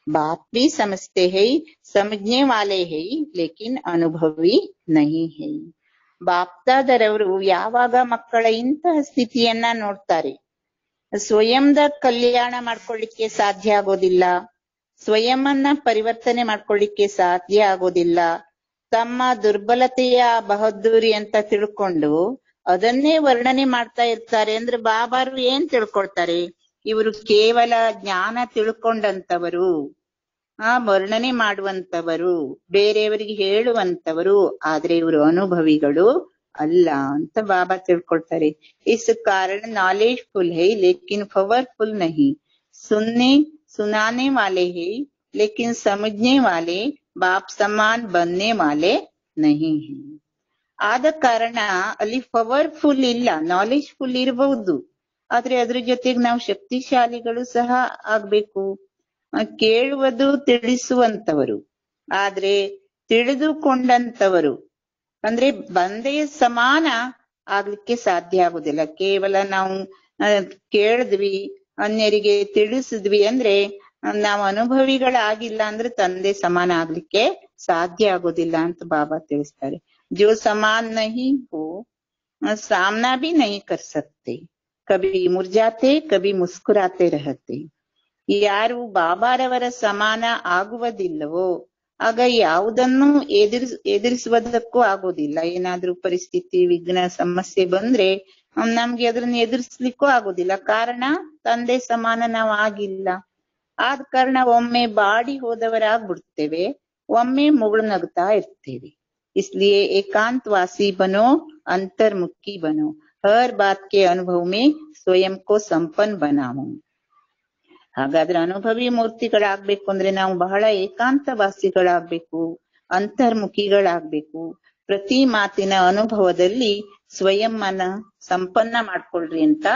बाप भी समझते हैं, समझने वाले हैं, लेकिन अनुभवी नहीं है. ಬಾಪ್ ದಾದರವರು ಯಾವಾಗ ಮಕ್ಕಳ ಇಂತಹ ಸ್ಥಿತಿಯನ್ನ ನೋಡ್ತಾರೆ, ಸ್ವಯಂದ ಕಲ್ಯಾಣ ಮಾಡ್ಕೊಳ್ಳಿಕ್ಕೆ ಸಾಧ್ಯ ಆಗೋದಿಲ್ಲ, ಸ್ವಯಂನ ಪರಿವರ್ತನೆ ಮಾಡ್ಕೊಳ್ಳಿಕ್ಕೆ ಸಾಧ್ಯ ಆಗೋದಿಲ್ಲ, ತಮ್ಮ ದುರ್ಬಲತೆಯ ಬಹದ್ದೂರಿ ಅಂತ ತಿಳ್ಕೊಂಡು ಅದನ್ನೇ ವರ್ಣನೆ ಮಾಡ್ತಾ ಇರ್ತಾರೆ ಅಂದ್ರೆ ಬಾಬಾರು ಏನ್ ತಿಳ್ಕೊಳ್ತಾರೆ? ಇವರು ಕೇವಲ ಜ್ಞಾನ ತಿಳ್ಕೊಂಡಂತವರು, ವರ್ಣನೆ ಮಾಡುವಂತವರು, ಬೇರೆಯವರಿಗೆ ಹೇಳುವಂತವರು, ಆದ್ರೆ ಇವರು ಅನುಭವಿಗಳು ಅಲ್ಲ ಅಂತ ಬಾಬಾ ತಿಳ್ಕೊಳ್ತಾರೆ. ಇಸ್ ಕಾರಣ ನಾಲೆಜ್ ಫುಲ್ ಹೈ ಲೇಕಿನ್ ಪವರ್ಫುಲ್ ನಹಿ, सुनाने वाले हैं लेकिन समझने वाले बाप समान बनने वाले नहीं है. ಆದ ಕಾರಣ ಅಲ್ಲಿ ಪವರ್ಫುಲ್ ಇಲ್ಲ, ನಾಲೆಜ್ ಫುಲ್ ಇರಬಹುದು, ಆದ್ರೆ ಅದ್ರ ಜೊತೆಗೆ ನಾವು ಶಕ್ತಿಶಾಲಿಗಳು ಸಹ ಆಗ್ಬೇಕು. ಕೇಳುವುದು ತಿಳಿಸುವಂತವರು, ಆದ್ರೆ ತಿಳಿದುಕೊಂಡಂತವರು ಅಂದ್ರೆ ಬಂದೆಯ ಸಮಾನ ಆಗ್ಲಿಕ್ಕೆ ಸಾಧ್ಯ ಆಗುದಿಲ್ಲ. ಕೇವಲ ನಾವು ಕೇಳಿದ್ವಿ, ಅನ್ಯರಿಗೆ ತಿಳಿಸಿದ್ವಿ ಅಂದ್ರೆ ನಾವು ಅನುಭವಿಗಳಾಗಿಲ್ಲ ಅಂದ್ರೆ ತಂದೆ ಸಮಾನ ಆಗ್ಲಿಕ್ಕೆ ಸಾಧ್ಯ ಆಗೋದಿಲ್ಲ ಅಂತ ಬಾಬಾ ತಿಳಿಸ್ತಾರೆ. ಜೋ ಸಮಾನ್ ನಹಿ ಹೋ ಸಾಮ್ನಾ ಭಿ ನಹಿ ಕರ್ ಸಕ್ತೆ, ಕಭಿ ಮುರ್ಜಾತೆ ಕಭಿ ಮುಸ್ಕುರಾತೆ ರಹತೆ. ಯಾರು ಬಾಬಾರವರ ಸಮಾನ ಆಗುವುದಿಲ್ಲವೋ ಆಗ ಯಾವುದನ್ನು ಎದುರಿಸುವುದಕ್ಕೂ ಆಗೋದಿಲ್ಲ. ಏನಾದ್ರೂ ಪರಿಸ್ಥಿತಿ ವಿಘ್ನ ಸಮಸ್ಯೆ ಬಂದ್ರೆ ನಮ್ಗೆ ಅದನ್ನ ಎದುರಿಸ್ಲಿಕ್ಕೂ ಆಗೋದಿಲ್ಲ. ಕಾರಣ ತಂದೆ ಸಮಾನ ನಾವು ಆಗಿಲ್ಲ. ಆದ ಕಾರಣ ಒಮ್ಮೆ ಬಾಡಿ ಹೋದವರಾಗ್ಬಿಡ್ತೇವೆ, ಒಮ್ಮೆ ಮುಗುಳು ನಗ್ತಾ ಇರ್ತೇವೆ. ಇಸ್ಲಿಯೇ ಏಕಾಂತವಾಸಿ ಬನೋ, ಅಂತರ್ಮುಖಿ ಬನೋ, ಹರ್ ಬಾತ್ ಕೆ ಅನುಭವ ಮೇ ಸ್ವಯಂ ಕೋ ಸಂಪನ್ನ ಬನಾವೋ. ಹಾಗಾದ್ರೆ ಅನುಭವಿ ಮೂರ್ತಿಗಳಾಗ್ಬೇಕು ಅಂದ್ರೆ ನಾವು ಬಹಳ ಏಕಾಂತವಾಸಿಗಳಾಗ್ಬೇಕು, ಅಂತರ್ಮುಖಿಗಳಾಗ್ಬೇಕು. ಪ್ರತಿ ಮಾತಿನ ಅನುಭವದಲ್ಲಿ ಸ್ವಯಂನ ಸಂಪನ್ನ ಮಾಡ್ಕೊಳ್ರಿ ಅಂತ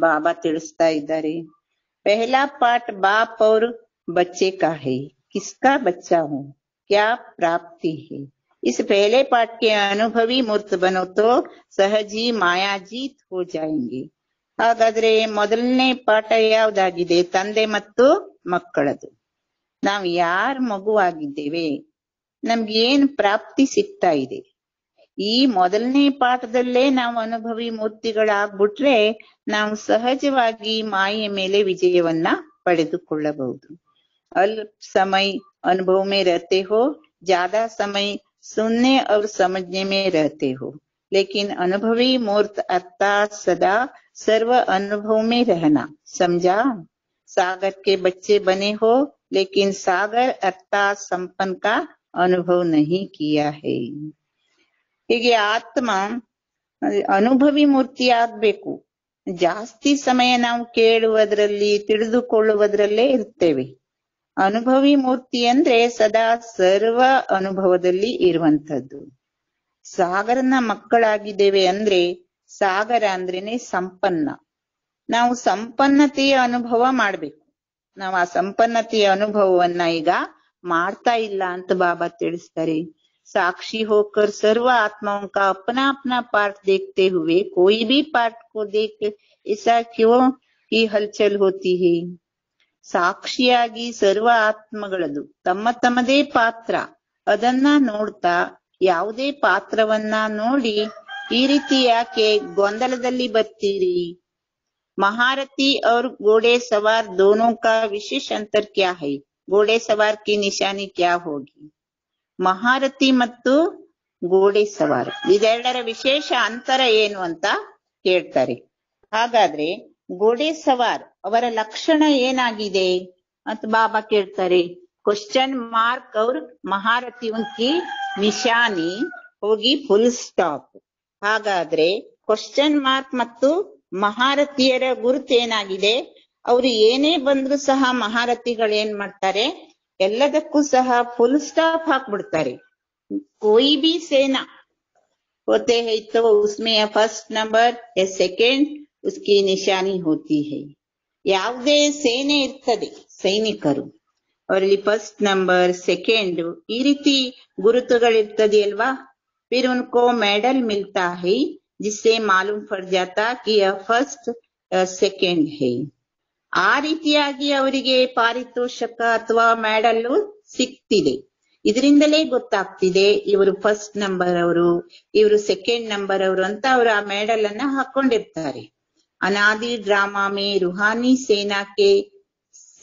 ಬಾಬಾ ತಿಳಿಸ್ತಾ ಇದ್ದಾರೆ. पहला पाठ बाप और बच्चे का है, किसका बच्चा हूँ, क्या प्राप्ति है. इस पहले पाठ के अनुभवी मूर्त बनो तो सहज ही माया जीत हो जाएंगे. ಹಾಗಾದ್ರೆ ಮೊದಲನೇ ಪಾಠ ಯಾವ್ದಾಗಿದೆ? ತಂದೆ ಮತ್ತು ಮಕ್ಕಳದು. ನಾವು ಯಾರ ಮಗುವಾಗಿದ್ದೇವೆ, ನಮ್ಗೆ ಏನ್ ಪ್ರಾಪ್ತಿ ಸಿಗ್ತಾ ಇದೆ? ಈ ಮೊದಲನೇ ಪಾಠದಲ್ಲೇ ನಾವು ಅನುಭವಿ ಮೂರ್ತಿಗಳಾಗ್ಬಿಟ್ರೆ ನಾವು ಸಹಜವಾಗಿ ಮಾಯೆ ಮೇಲೆ ವಿಜಯವನ್ನ ಪಡೆದುಕೊಳ್ಳಬಹುದು. ಅಲ್ಪ ಸಮಯ ಅನುಭವ ಮೇ रहते हो, ज्यादा समय सुनने और समझने में रहते हो, लेकिन अनुभवी मूर्त अर्थात सदा सर्व अनुभव में रहना. समझा? सागर के बच्चे बने हो लेकिन सागर अर्थात संपन्न का अनुभव नहीं किया है. ಹೀಗೆ ಆತ್ಮ ಅನುಭವಿ ಮೂರ್ತಿ ಆಗ್ಬೇಕು. ಜಾಸ್ತಿ ಸಮಯ ನಾವು ಕೇಳುವುದರಲ್ಲಿ ತಿಳಿದುಕೊಳ್ಳುವುದರಲ್ಲೇ ಇರ್ತೇವೆ. ಅನುಭವಿ ಮೂರ್ತಿ ಅಂದ್ರೆ ಸದಾ ಸರ್ವ ಅನುಭವದಲ್ಲಿ ಇರುವಂತದ್ದು. ಸಾಗರನ ಮಕ್ಕಳಾಗಿದ್ದೇವೆ ಅಂದ್ರೆ ಸಾಗರ ಅಂದ್ರೇನೆ ಸಂಪನ್ನ. ನಾವು ಸಂಪನ್ನತೆಯ ಅನುಭವ ಮಾಡ್ಬೇಕು. ನಾವು ಆ ಸಂಪನ್ನತೆಯ ಅನುಭವವನ್ನ ಈಗ ಮಾಡ್ತಾ ಇಲ್ಲ ಅಂತ ಬಾಬಾ ತಿಳಿಸ್ತಾರೆ. साक्षी होकर सर्व आत्माओं का अपना अपना पार्ट देखते हुए कोई भी पार्ट को देख ऐसा क्यों की हलचल होती है. ಸಾಕ್ಷಿಯಾಗಿ ಸರ್ವ ಆತ್ಮಗಳದು ತಮ್ಮ ತಮ್ಮದೇ ಪಾತ್ರ, ಅದನ್ನ ನೋಡ್ತಾ ಯಾವುದೇ ಪಾತ್ರವನ್ನ ನೋಡಿ ಈ ರೀತಿ ಯಾಕೆ ಗೊಂದಲದಲ್ಲಿ ಬರ್ತೀರಿ. महारथी और घोड़े सवार दोनों का विशेष अंतर क्या है. घोड़े सवार की निशानी क्या होगी. ಮಹಾರಥಿ ಮತ್ತು ಗೋಡೆ ಸವಾರ ಇದೆರಡರ ವಿಶೇಷ ಅಂತರ ಏನು ಅಂತ ಕೇಳ್ತಾರೆ. ಹಾಗಾದ್ರೆ ಗೋಡೆ ಸವಾರ್ ಅವರ ಲಕ್ಷಣ ಏನಾಗಿದೆ ಅಂತ ಬಾಬಾ ಕೇಳ್ತಾರೆ. ಕ್ವಶನ್ ಮಾರ್ಕ್ ಅವ್ರ ಮಹಾರಥಿ ಉಂಕಿ ನಿಶಾನಿ ಹೋಗಿ ಫುಲ್ ಸ್ಟಾಪ್. ಹಾಗಾದ್ರೆ ಕ್ವಶನ್ ಮಾರ್ಕ್ ಮತ್ತು ಮಹಾರಥಿಯರ ಗುರುತು ಏನಾಗಿದೆ. ಅವ್ರು ಏನೇ ಬಂದ್ರು ಸಹ ಮಹಾರಥಿಗಳು ಏನ್ ಮಾಡ್ತಾರೆ, ಎಲ್ಲದಕ್ಕೂ ಸಹ ಫುಲ್ ಸ್ಟಾಪ್ ಹಾಕ್ಬಿಡ್ತಾರೆ. कोई भी सेना होते है तो उसमें फर्स्ट नंबर या सेकेंड उसकी निशानी होती है. ಯಾವುದೇ ಸೇನೆ ಇರ್ತದೆ ಸೈನಿಕರು, ಅವರಲ್ಲಿ ಫಸ್ಟ್ ನಂಬರ್ ಸೆಕೆಂಡ್ ಈ ರೀತಿ ಗುರುತುಗಳಿರ್ತದೆಯಲ್ವಾ. फिर उनको मेडल मिलता है जिससे मालूम पड़ जाता कि यह फर्स्ट सेकेंड है. ಆ ರೀತಿಯಾಗಿ ಅವರಿಗೆ ಪಾರಿತೋಷಕ ಅಥವಾ ಮೆಡಲ್ ಸಿಕ್ತಿದೆ. ಇದರಿಂದಲೇ ಗೊತ್ತಾಗ್ತಿದೆ ಇವರು ಫಸ್ಟ್ ನಂಬರ್ ಅವರು, ಇವರು ಸೆಕೆಂಡ್ ನಂಬರ್ ಅವರು ಅಂತ ಅವರು ಆ ಮೆಡಲ್ ಅನ್ನ ಹಾಕೊಂಡಿರ್ತಾರೆ. अनादि ड्रामा में रूहानी सेना के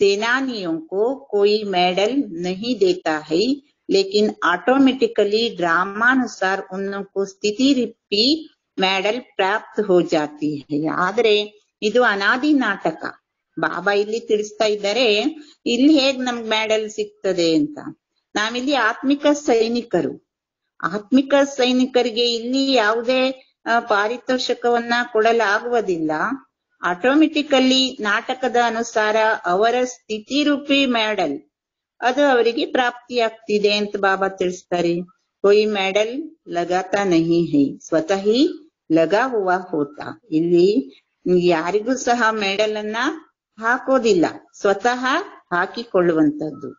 सेनानियों को कोई मेडल नहीं देता है, लेकिन ऑटोमेटिकली ड्रामानुसार उनको स्थिति रूपी मेडल प्राप्त हो जाती है. ಆದ್ರೆ ಇದು ಅನಾದಿ ನಾಟಕ. ಬಾಬಾ ಇಲ್ಲಿ ತಿಳಿಸ್ತಾ ಇದ್ದಾರೆ, ಇಲ್ಲಿ ಹೇಗ್ ನಮ್ಗ್ ಮೆಡಲ್ ಸಿಗ್ತದೆ ಅಂತ. ನಾವಿಲ್ಲಿ ಆತ್ಮಿಕ ಸೈನಿಕರು. ಆತ್ಮಿಕ ಸೈನಿಕರಿಗೆ ಇಲ್ಲಿ ಯಾವುದೇ ಪಾರಿತೋಷಕವನ್ನ ಕೊಡಲಾಗುವುದಿಲ್ಲ. ಆಟೋಮೆಟಿಕಲಿ ನಾಟಕದ ಅನುಸಾರ ಅವರ ಸ್ಥಿತಿ ರೂಪಿ ಮೆಡಲ್ ಅದು ಅವರಿಗೆ ಪ್ರಾಪ್ತಿಯಾಗ್ತಿದೆ ಅಂತ ಬಾಬಾ ತಿಳಿಸ್ತಾರೆ. कोई मेडल लगाता नहीं है, स्वतः ही लगा हुआ होता. ಇಲ್ಲಿ ಯಾರಿಗೂ ಸಹ ಮೆಡಲ್ ಅನ್ನ ಹಾಕೋದಿಲ್ಲ, ಸ್ವತಃ ಹಾಕಿಕೊಳ್ಳುವಂತದ್ದು.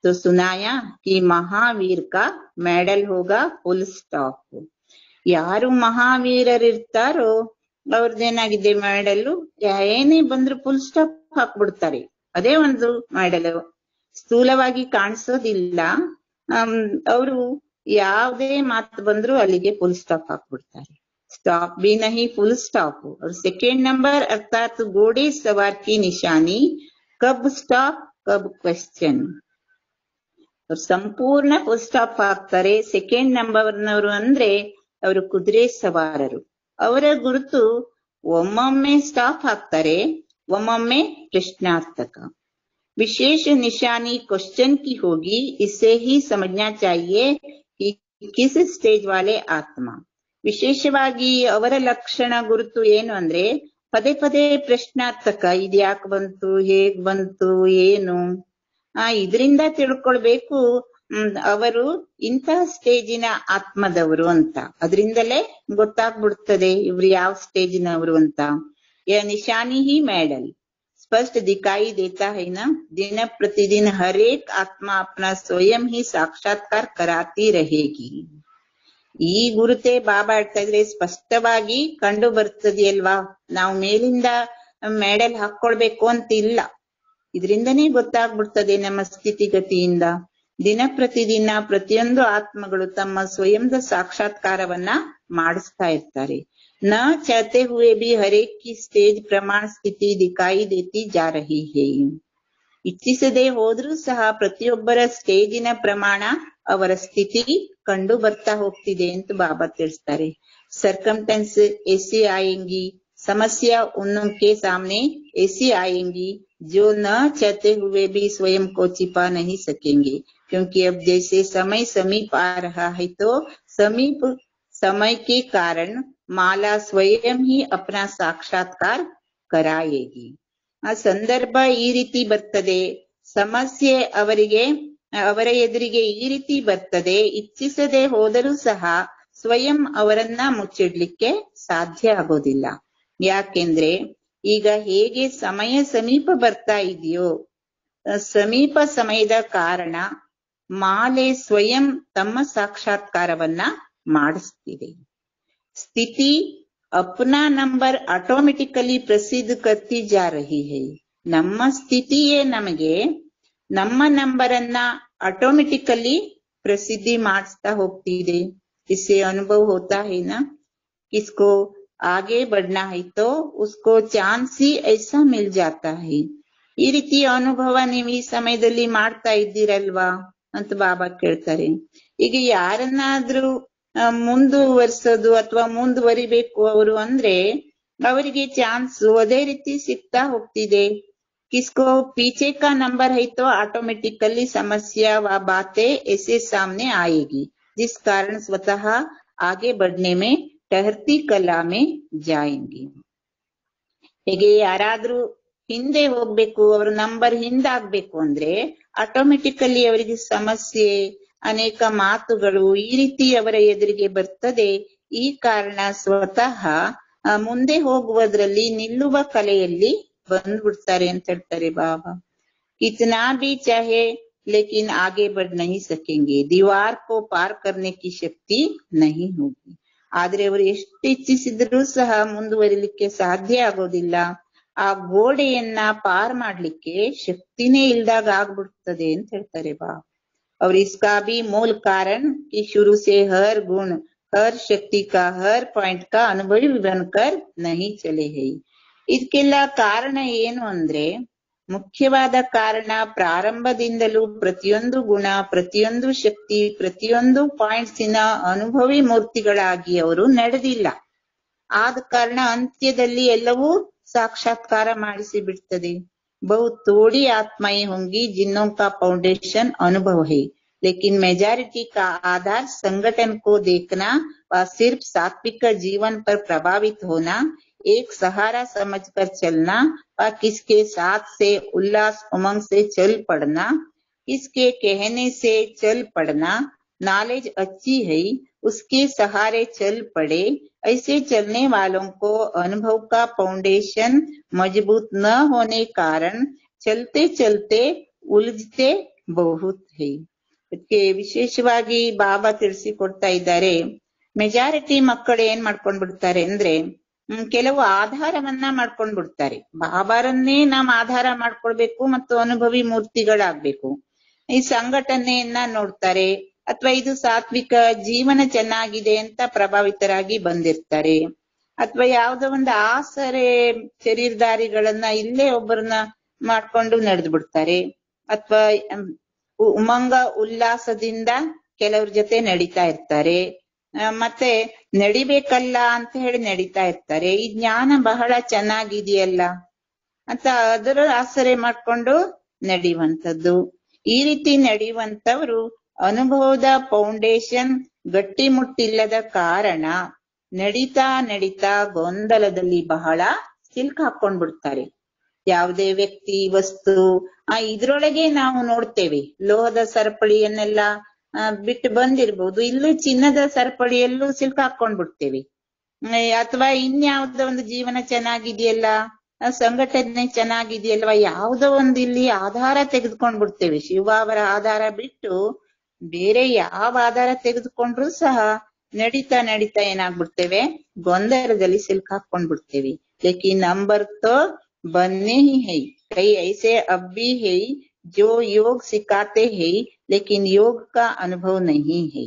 तो सुनाया कि महावीर का मेडल होगा फुल स्टॉप. ಯಾರು ಮಹಾವೀರರಿರ್ತಾರೋ ಅವ್ರದ್ದೇನಾಗಿದೆ ಮೆಡಲ್, ಏನೇ ಬಂದ್ರು ಫುಲ್ ಸ್ಟಾಪ್ ಹಾಕ್ಬಿಡ್ತಾರೆ. ಅದೇ ಒಂದು ಮೆಡಲ್. ಸ್ಥೂಲವಾಗಿ ಕಾಣಿಸೋದಿಲ್ಲ. ಅವರು ಯಾವುದೇ ಮಾತು ಬಂದ್ರು ಅಲ್ಲಿಗೆ ಫುಲ್ ಸ್ಟಾಪ್ ಹಾಕ್ಬಿಡ್ತಾರೆ. स्टॉप भी नहीं फुल स्टॉप. और सेकेंड नंबर अर्थात घोड़े सवार की निशानी कब स्टॉप कब क्वेश्चन. और ಸಂಪೂರ್ಣ ಫುಲ್ ಸ್ಟಾಪ್ ಹಾಕ್ತಾರೆ. ಸೆಕೆಂಡ್ ನಂಬರ್ನವರು ಅಂದ್ರೆ ಅವರು ಕುದುರೆ ಸವಾರರು. ಅವರ ಗುರುತು ಒಮ್ಮೊಮ್ಮೆ ಸ್ಟಾಪ್ ಹಾಕ್ತಾರೆ, ಒಮ್ಮೊಮ್ಮೆ ಪ್ರಶ್ನಾರ್ಥಕ. विशेष निशानी क्वेश्चन की होगी. इससे ही समझना चाहिए कि किस स्टेज वाले आत्मा. ವಿಶೇಷವಾಗಿ ಅವರ ಲಕ್ಷಣ ಗುರುತು ಏನು ಅಂದ್ರೆ ಪದೇ ಪದೇ ಪ್ರಶ್ನಾರ್ಥಕ. ಇದ್ಯಾಕ್ ಬಂತು, ಹೇಗ್ ಬಂತು, ಏನು ಇದರಿಂದ ತಿಳ್ಕೊಳ್ಬೇಕು ಅವರು ಇಂತಹ ಸ್ಟೇಜಿನ ಆತ್ಮದವರು ಅಂತ. ಅದರಿಂದಲೇ ಗೊತ್ತಾಗ್ಬಿಡ್ತದೆ ಇವ್ರು ಯಾವ ಸ್ಟೇಜಿನವರು ಅಂತ. ಯ ನಿಶಾನಿ ಹಿ मेडल स्पष्ट दिखाई देता है ना. दिन प्रतिदिन हर एक आत्मा अपना स्वयं ही साक्षात्कार कराती रहेगी. ಈ ಗುರುತೆ ಬಾಬಾ ಹೇಳ್ತಾ ಇದ್ರೆ ಸ್ಪಷ್ಟವಾಗಿ ಕಂಡು ಬರ್ತದೆಯಲ್ವಾ. ನಾವು ಮೇಲಿಂದ ಮೆಡಲ್ ಹಾಕೊಳ್ಬೇಕು ಅಂತ ಇಲ್ಲ, ಇದರಿಂದನೇ ಗೊತ್ತಾಗ್ಬಿಡ್ತದೆ ನಮ್ಮ ಸ್ಥಿತಿಗತಿಯಿಂದ. ದಿನ ಪ್ರತಿದಿನ ಪ್ರತಿಯೊಂದು ಆತ್ಮಗಳು ತಮ್ಮ ಸ್ವಯಂದ ಸಾಕ್ಷಾತ್ಕಾರವನ್ನ ಮಾಡಿಸ್ತಾ ಇರ್ತಾರೆ. ನ ಚಾಹತೆ ಹುए भी हर एक की स्टेज प्रमाण स्थिति दिखाई देती जा रही है. ಇಚ್ಛಿಸದೆ ಹೋದ್ರೂ ಸಹ ಪ್ರತಿಯೊಬ್ಬರ ಸ್ಟೇಜಿನ ಪ್ರಮಾಣ ಅವರ ಸ್ಥಿತಿ ಕಂಡು ಬರ್ತಾ ಹೋಗ್ತಿದೆ ಅಂತ ಬಾಬಾ ತಿಳಿಸ್ತಾರೆ. ಸರ್ಕಮ್ಟೆನ್ಸ್ ऐसी आएंगी, समस्या उनके सामने ऐसी आएंगी जो न चाहते हुए भी स्वयं को छिपा नहीं सकेंगे. क्योंकि अब जैसे समय समीप आ रहा है तो समीप समय के कारण माला स्वयं ही अपना साक्षात्कार कराएगी. ಆ ಸಂದರ್ಭ ಈ ರೀತಿ ಬರ್ತದೆ, ಸಮಸ್ಯೆ ಅವರ ಎದುರಿಗೆ ಈ ರೀತಿ ಬರ್ತದೆ. ಇಚ್ಛಿಸದೆ ಹೋದರೂ ಸಹ ಸ್ವಯಂ ಅವರನ್ನ ಮುಚ್ಚಿಡ್ಲಿಕ್ಕೆ ಸಾಧ್ಯ ಆಗೋದಿಲ್ಲ. ಯಾಕೆಂದ್ರೆ ಈಗ ಹೇಗೆ ಸಮಯ ಸಮೀಪ ಬರ್ತಾ ಇದೆಯೋ, ಸಮೀಪ ಸಮಯದ ಕಾರಣ ಮಾಲೆ ಸ್ವಯಂ ತಮ್ಮ ಸಾಕ್ಷಾತ್ಕಾರವನ್ನ ಮಾಡಿಸ್ತಿದೆ. ಸ್ಥಿತಿ अपना नंबर ऑटोमेटिकली प्रसिद्ध करती जा रही है. ನಮ್ಮ ಸ್ಥಿತಿಯೇ ನಮಗೆ ನಮ್ಮ ನಂಬರ್ ಅನ್ನ ಆಟೋಮೆಟಿಕಲಿ प्रसिद्धि ಮಾಡಿಸ್ತಾ ಹೋಗ್ತಿದೆ. इससे अनुभव होता है ना, किसको आगे बढ़ना है तो उसको चांस ही ऐसा मिल जाता है. ಈ ರೀತಿ ಅನುಭವ ನೀವು ಈ ಸಮಯದಲ್ಲಿ ಮಾಡ್ತಾ ಇದ್ದೀರಲ್ವಾ ಅಂತ ಬಾಬಾ ಕೇಳ್ತಾರೆ. ಈಗ ಯಾರನ್ನಾದ್ರೂ ಮುಂದುವರ್ಸೋದು ಅಥವಾ ಮುಂದುವರಿಬೇಕು ಅವರು ಅಂದ್ರೆ ಅವರಿಗೆ ಚಾನ್ಸ್ ಅದೇ ರೀತಿ ಸಿಗ್ತಾ ಹೋಗ್ತಿದೆ. किसको पीछे का नंबर है तो ऑटोमेटिकली समस्या व बातें ऐसे सामने आएगी, जिस कारण स्वतः आगे बढ़ने में ठहरती कला में जाएंगे. ಹೇಗೆ ಯಾರಾದ್ರೂ ಹಿಂದೆ ಹೋಗ್ಬೇಕು, ಅವ್ರ ನಂಬರ್ ಹಿಂದಾಗ್ಬೇಕು ಅಂದ್ರೆ ಆಟೋಮೆಟಿಕಲಿ ಅವರಿಗೆ ಸಮಸ್ಯೆ, ಅನೇಕ ಮಾತುಗಳು ಈ ರೀತಿ ಅವರ ಎದುರಿಗೆ ಬರ್ತದೆ. ಈ ಕಾರಣ ಸ್ವತಃ ಮುಂದೆ ಹೋಗುವುದರಲ್ಲಿ ನಿಲ್ಲುವ ಕಲೆಯಲ್ಲಿ ಬಂದ್ಬಿಡ್ತಾರೆ ಅಂತ ಹೇಳ್ತಾರೆ ಬಾಬಾ. कितना भी चाहे लेकिन आगे बढ़ नहीं सकेंगे, दीवार को पार करने की शक्ति नहीं होगी. ಆದ್ರೆ ಅವರು ಎಷ್ಟು ಇಚ್ಛಿಸಿದ್ರೂ ಸಹ ಮುಂದುವರಿಲಿಕ್ಕೆ ಸಾಧ್ಯ ಆಗೋದಿಲ್ಲ. ಆ ಗೋಡೆಯನ್ನ ಪಾರ್ ಮಾಡ್ಲಿಕ್ಕೆ ಶಕ್ತಿನೇ ಇಲ್ದಾಗ ಆಗ್ಬಿಡ್ತದೆ ಅಂತ ಹೇಳ್ತಾರೆ ಬಾಬಾ. और इसका भी मूल कारण कि शुरू से हर गुण, हर शक्ति का, हर पॉइंट का अनुभवी बनकर नहीं चले हैं. ಇದಕ್ಕೆಲ್ಲ ಕಾರಣ ಏನು ಅಂದ್ರೆ, ಮುಖ್ಯವಾದ ಕಾರಣ ಪ್ರಾರಂಭದಿಂದಲೂ ಪ್ರತಿಯೊಂದು ಗುಣ, ಪ್ರತಿಯೊಂದು ಶಕ್ತಿ, ಪ್ರತಿಯೊಂದು ಪಾಯಿಂಟ್ಸಿನ ಅನುಭವಿ ಮೂರ್ತಿಗಳಾಗಿ ಅವರು ನಡೆದಿಲ್ಲ. ಆದ ಕಾರಣ ಅಂತ್ಯದಲ್ಲಿ ಎಲ್ಲವೂ ಸಾಕ್ಷಾತ್ಕಾರ ಮಾಡಿಸಿ ಬಿಡ್ತದೆ. बहुत थोड़ी आत्माएं होंगी जिनों का फाउंडेशन अनुभव है, लेकिन मेजॉरिटी का आधार संगठन को देखना व सिर्फ सात्विक जीवन पर प्रभावित होना, एक सहारा समझकर चलना व किसके साथ से उल्लास उमंग से चल पड़ना, किसके कहने से चल पड़ना, नॉलेज अच्छी है उसके सहारे चल पड़े. ऐसे चलने वालों को अनुभव का फाउंडेशन मजबूत न होने कारण चलते चलते उलझते बहुत है. ಇದಕ್ಕೆ ವಿಶೇಷವಾಗಿ ಬಾಬಾ ತಿಳಿಸಿಕೊಡ್ತಾ ಇದ್ದಾರೆ. ಮೆಜಾರಿಟಿ ಮಕ್ಕಳು ಏನ್ ಮಾಡ್ಕೊಂಡ್ ಬಿಡ್ತಾರೆ ಅಂದ್ರೆ, ಕೆಲವು ಆಧಾರವನ್ನ ಮಾಡ್ಕೊಂಡ್ ಬಿಡ್ತಾರೆ. ಬಾಬಾರನ್ನೇ ನಾವು ಆಧಾರ ಮಾಡ್ಕೊಳ್ಬೇಕು ಮತ್ತು ಅನುಭವಿ ಮೂರ್ತಿಗಳಾಗ್ಬೇಕು. ಈ ಸಂಘಟನೆಯನ್ನ ನೋಡ್ತಾರೆ, ಅಥವಾ ಇದು ಸಾತ್ವಿಕ ಜೀವನ ಚೆನ್ನಾಗಿದೆ ಅಂತ ಪ್ರಭಾವಿತರಾಗಿ ಬಂದಿರ್ತಾರೆ. ಅಥವಾ ಯಾವ್ದೋ ಒಂದು ಆಸರೆ ಶರೀರಧಾರಿಗಳನ್ನ ಇಲ್ಲೇ ಒಬ್ಬರನ್ನ ಮಾಡ್ಕೊಂಡು ನಡೆದು ಬಿಡ್ತಾರೆ. ಅಥವಾ ಉಮಂಗ ಉಲ್ಲಾಸದಿಂದ ಕೆಲವ್ರ ಜೊತೆ ನಡೀತಾ ಇರ್ತಾರೆ. ಮತ್ತೆ ನಡಿಬೇಕಲ್ಲ ಅಂತ ಹೇಳಿ ನಡೀತಾ ಇರ್ತಾರೆ. ಈ ಜ್ಞಾನ ಬಹಳ ಚೆನ್ನಾಗಿದೆಯಲ್ಲ ಅಂತ ಅದರ ಆಸರೆ ಮಾಡ್ಕೊಂಡು ನಡೆಯುವಂಥದ್ದು. ಈ ರೀತಿ ನಡೆಯುವಂತವ್ರು ಅನುಭವದ ಫೌಂಡೇಶನ್ ಗಟ್ಟಿಮುಟ್ಟಿಲ್ಲದ ಕಾರಣ ನಡೀತಾ ನಡೀತಾ ಗೊಂದಲದಲ್ಲಿ ಬಹಳ ಸಿಲ್ಕ್ ಹಾಕೊಂಡ್ಬಿಡ್ತಾರೆ. ಯಾವುದೇ ವ್ಯಕ್ತಿ, ವಸ್ತು ಇದ್ರೊಳಗೆ ನಾವು ನೋಡ್ತೇವೆ. ಲೋಹದ ಸರಪಳಿಯನ್ನೆಲ್ಲ ಬಿಟ್ಟು ಬಂದಿರ್ಬೋದು, ಇಲ್ಲೂ ಚಿನ್ನದ ಸರಪಳಿಯಲ್ಲೂ ಸಿಲ್ಕ್ ಹಾಕೊಂಡ್ಬಿಡ್ತೇವೆ. ಅಥವಾ ಇನ್ಯಾವುದೋ ಒಂದು ಜೀವನ ಚೆನ್ನಾಗಿದೆಯಲ್ಲ, ಸಂಘಟನೆ ಚೆನ್ನಾಗಿದೆಯಲ್ವಾ, ಯಾವುದೋ ಒಂದು ಇಲ್ಲಿ ಆಧಾರ ತೆಗೆದುಕೊಂಡ್ ಬಿಡ್ತೇವೆ. ಶಿವಬಾಬರ ಆಧಾರ ಬಿಟ್ಟು ಬೇರೆ ಯಾವ ಆಧಾರ ತೆಗೆದುಕೊಂಡ್ರು ಸಹ ನಡೀತಾ ನಡೀತಾ ಏನಾಗ್ಬಿಡ್ತೇವೆ, ಗೊಂದಲದಲ್ಲಿ ಸಿಲ್ಕ್ ಹಾಕೊಂಡ್ ಬಿಡ್ತೇವೆ. लेकिन नंबर तो बनने ही है, कई ऐसे अब भी है जो योग सिखाते हैं लेकिन योग का अनुभव नहीं है.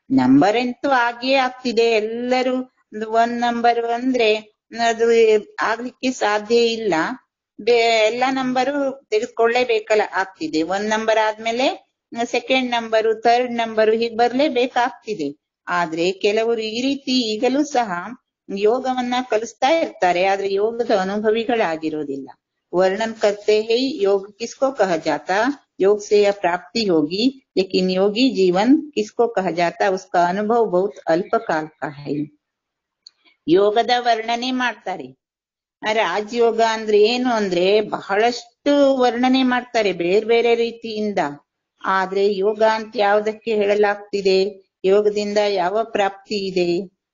ನಂಬರ್ ಅಂತೂ ಆಗೇ ಆಗ್ತಿದೆ. ಎಲ್ಲರೂ ಒಂದ್ ನಂಬರ್ ಅಂದ್ರೆ ಅದು ಆಗ್ಲಿಕ್ಕೆ ಸಾಧ್ಯ ಇಲ್ಲ. ಎಲ್ಲಾ ನಂಬರು ತೆಗೆದುಕೊಳ್ಳೇಬೇಕಲ್ಲ ಆಗ್ತಿದೆ. ಒಂದ್ ನಂಬರ್ ಆದ್ಮೇಲೆ ಸೆಕೆಂಡ್ ನಂಬರು, ಥರ್ಡ್ ನಂಬರು ಹೀಗ್ ಬರ್ಲೇಬೇಕಾಗ್ತಿದೆ. ಆದ್ರೆ ಕೆಲವರು ಈ ರೀತಿ ಈಗಲೂ ಸಹ ಯೋಗವನ್ನ ಕಲಿಸ್ತಾ ಇರ್ತಾರೆ, ಆದ್ರೆ ಯೋಗದ ಅನುಭವಿಗಳಾಗಿರೋದಿಲ್ಲ. वर्णन करते हैं योग किसको कहा जाता, योग से यह प्राप्ति होगी, लेकिन योगी जीवन किसको कहा जाता, उसका अनुभव बहुत अल्पकाल का है. ಯೋಗದ ವರ್ಣನೆ ಮಾಡ್ತಾರೆ. ರಾಜಯೋಗ ಅಂದ್ರೆ ಏನು ಅಂದ್ರೆ ಬಹಳಷ್ಟು ವರ್ಣನೆ ಮಾಡ್ತಾರೆ ಬೇರೆ ಬೇರೆ ರೀತಿಯಿಂದ. ಆದ್ರೆ ಯೋಗ ಅಂತ ಯಾವ್ದಕ್ಕೆ ಹೇಳಲಾಗ್ತಿದೆ, ಯೋಗದಿಂದ ಯಾವ ಪ್ರಾಪ್ತಿ ಇದೆ,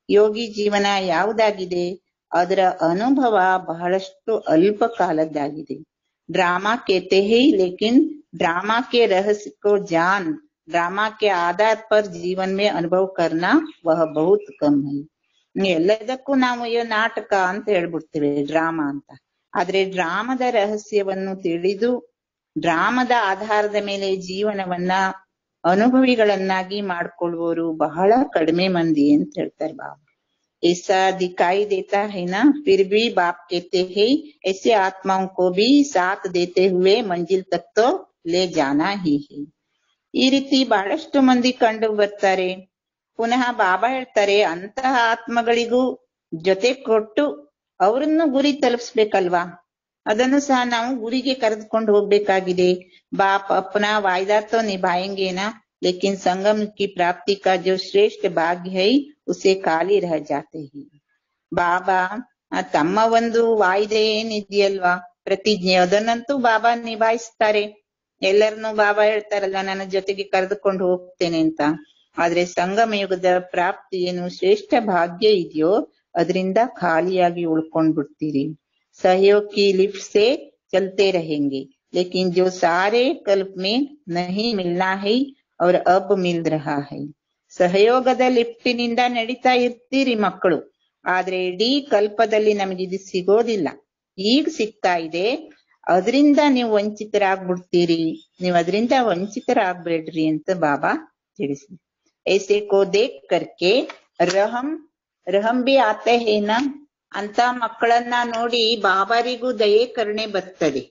ಯೋಗಿ ಜೀವನ ಯಾವುದಾಗಿದೆ, ಅದರ ಅನುಭವ ಬಹಳಷ್ಟು ಅಲ್ಪ ಕಾಲದ್ದಾಗಿದೆ. ड्रामा कहते हैं लेकिन ड्रामा के रहस्य को जान ड्रामा के आधार पर जीवन में अनुभव करना वह बहुत कम है. ಎಲ್ಲದಕ್ಕೂ ನಾವು ಈ ನಾಟಕ ಅಂತ ಹೇಳ್ಬಿಡ್ತೇವೆ, ಡ್ರಾಮಾ ಅಂತ. ಆದ್ರೆ ಡ್ರಾಮದ ರಹಸ್ಯವನ್ನು ತಿಳಿದು ಡ್ರಾಮದ ಆಧಾರದ ಮೇಲೆ ಜೀವನವನ್ನ ಅನುಭವಿಗಳನ್ನಾಗಿ ಮಾಡ್ಕೊಳ್ಳುವವರು ಬಹಳ ಕಡಿಮೆ ಮಂದಿ ಅಂತ ಹೇಳ್ತಾರೆ ಬಾಬಾ. ऐसा दिखाई देता है ना, फिर भी बाप कहते हैं ऐसे आत्माओं को भी साथ देते हुए मंजिल तक तो ले जाना ही है. ಈ ರೀತಿ ಬಹಳಷ್ಟು ಮಂದಿ ಕಂಡು ಬರ್ತಾರೆ. ಪುನಃ ಬಾಬಾ ಹೇಳ್ತಾರೆ, ಅಂತಹ ಆತ್ಮಗಳಿಗೂ ಜೊತೆ ಕೊಟ್ಟು ಅವರನ್ನು ಗುರಿ ತಲುಪಿಸ್ಬೇಕಲ್ವಾ, ಅದನ್ನು ಸಹ ನಾವು ಗುರಿಗೆ ಕರೆದುಕೊಂಡು ಹೋಗ್ಬೇಕಾಗಿದೆ. बाप अपना वायदा तो निभाएंगे ना, लेकिन संगम की प्राप्ति का जो श्रेष्ठ भाग्य है उसे ಖಾಲಿ रह जाते हैं. ಬಾಬಾ ತಮ್ಮ ಒಂದು ವಾಯ್ದೆ ಏನಿದೆಯಲ್ವಾ, ಪ್ರತಿಜ್ಞೆ, ಅದನ್ನಂತೂ ಬಾಬಾ ನಿಭಾಯಿಸ್ತಾರೆ. ಎಲ್ಲರನ್ನೂ ಬಾಬಾ ಹೇಳ್ತಾರಲ್ಲ, ನನ್ನ ಜೊತೆಗೆ ಕರೆದುಕೊಂಡು ಹೋಗ್ತೇನೆ ಅಂತ. ಆದ್ರೆ ಸಂಗಮ ಯುಗದ ಪ್ರಾಪ್ತಿ ಏನು ಶ್ರೇಷ್ಠ ಭಾಗ್ಯ ಇದೆಯೋ ಅದರಿಂದ ಖಾಲಿಯಾಗಿ ಉಳ್ಕೊಂಡ್ ಬಿಡ್ತೀರಿ. सहयोग की लिफ्ट से चलते रहेंगे, लेकिन जो सारे कल्प में नहीं मिलना है और अब मिल रहा है. ಸಹಯೋಗದ ಲಿಫ್ಟಿನಿಂದ ನಡೀತಾ ಇರ್ತೀರಿ ಮಕ್ಕಳು, ಆದ್ರೆ ಇಡೀ ಕಲ್ಪದಲ್ಲಿ ನಮಗೆ ಇದು ಸಿಗೋದಿಲ್ಲ. ಈಗ ಸಿಗ್ತಾ ಇದೆ, ಅದರಿಂದ ನೀವು ವಂಚಿತರಾಗ್ಬಿಡ್ತೀರಿ. ನೀವು ಅದರಿಂದ ವಂಚಿತರಾಗ್ಬೇಡ್ರಿ ಅಂತ ಬಾಬಾ ತಿಳಿಸಿ. ऐसे को देख करके रहम भी आते हैं ना, ಅಂತ ಮಕ್ಕಳನ್ನ ನೋಡಿ ಬಾಬಾರಿಗೂ ದಯೆ ಕರುಣೆ ಬರ್ತದೆ.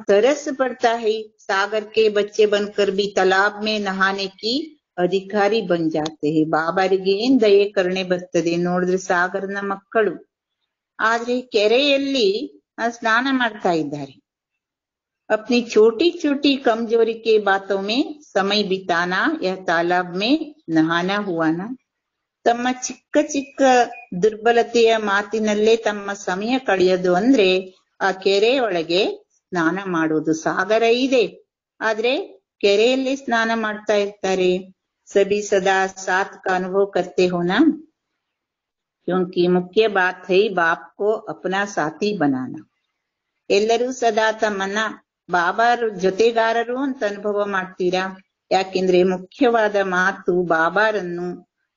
तरस पड़ता है, सागर के बच्चे बनकर भी तालाब में नहाने की अधिकारी बन जाते हैं. ಬಾಬಾರಿಗೆ ಏನ್ ದಯೆ ಕರುಣೆ ಬರ್ತದೆ ನೋಡಿದ್ರೆ, ಸಾಗರನ ಮಕ್ಕಳು ಆದ್ರೆ ಕೆರೆಯಲ್ಲಿ ಸ್ನಾನ ಮಾಡ್ತಾ ಇದ್ದಾರೆ. अपनी छोटी छोटी कमजोरी के बातों में समय बिताना यह तालाब में नहाना हुआ ना. ತಮ್ಮ ಚಿಕ್ಕ ಚಿಕ್ಕ ದುರ್ಬಲತೆಯ ಮಾತಿನಲ್ಲೇ ತಮ್ಮ ಸಮಯ ಕಳೆಯೋದು ಅಂದ್ರೆ ಆ ಕೆರೆ ಒಳಗೆ ಸ್ನಾನ ಮಾಡೋದು. ಸಾಗರ ಇದೆ, ಆದ್ರೆ ಕೆರೆಯಲ್ಲಿ ಸ್ನಾನ ಮಾಡ್ತಾ ಇರ್ತಾರೆ. ಸಭಿ ಸದಾ ಸಾತ್ का अनुभव करते हो ना, क्योंकि मुख्य बात है बाप को अपना साथी बनाना. ಎಲ್ಲರೂ ಸದಾ ತಮ್ಮನ್ನ ಬಾಬಾರು ಜೊತೆಗಾರರು ಅಂತ ಅನುಭವ ಮಾಡ್ತೀರಾ. ಯಾಕೆಂದ್ರೆ ಮುಖ್ಯವಾದ ಮಾತು ಬಾಬಾರನ್ನು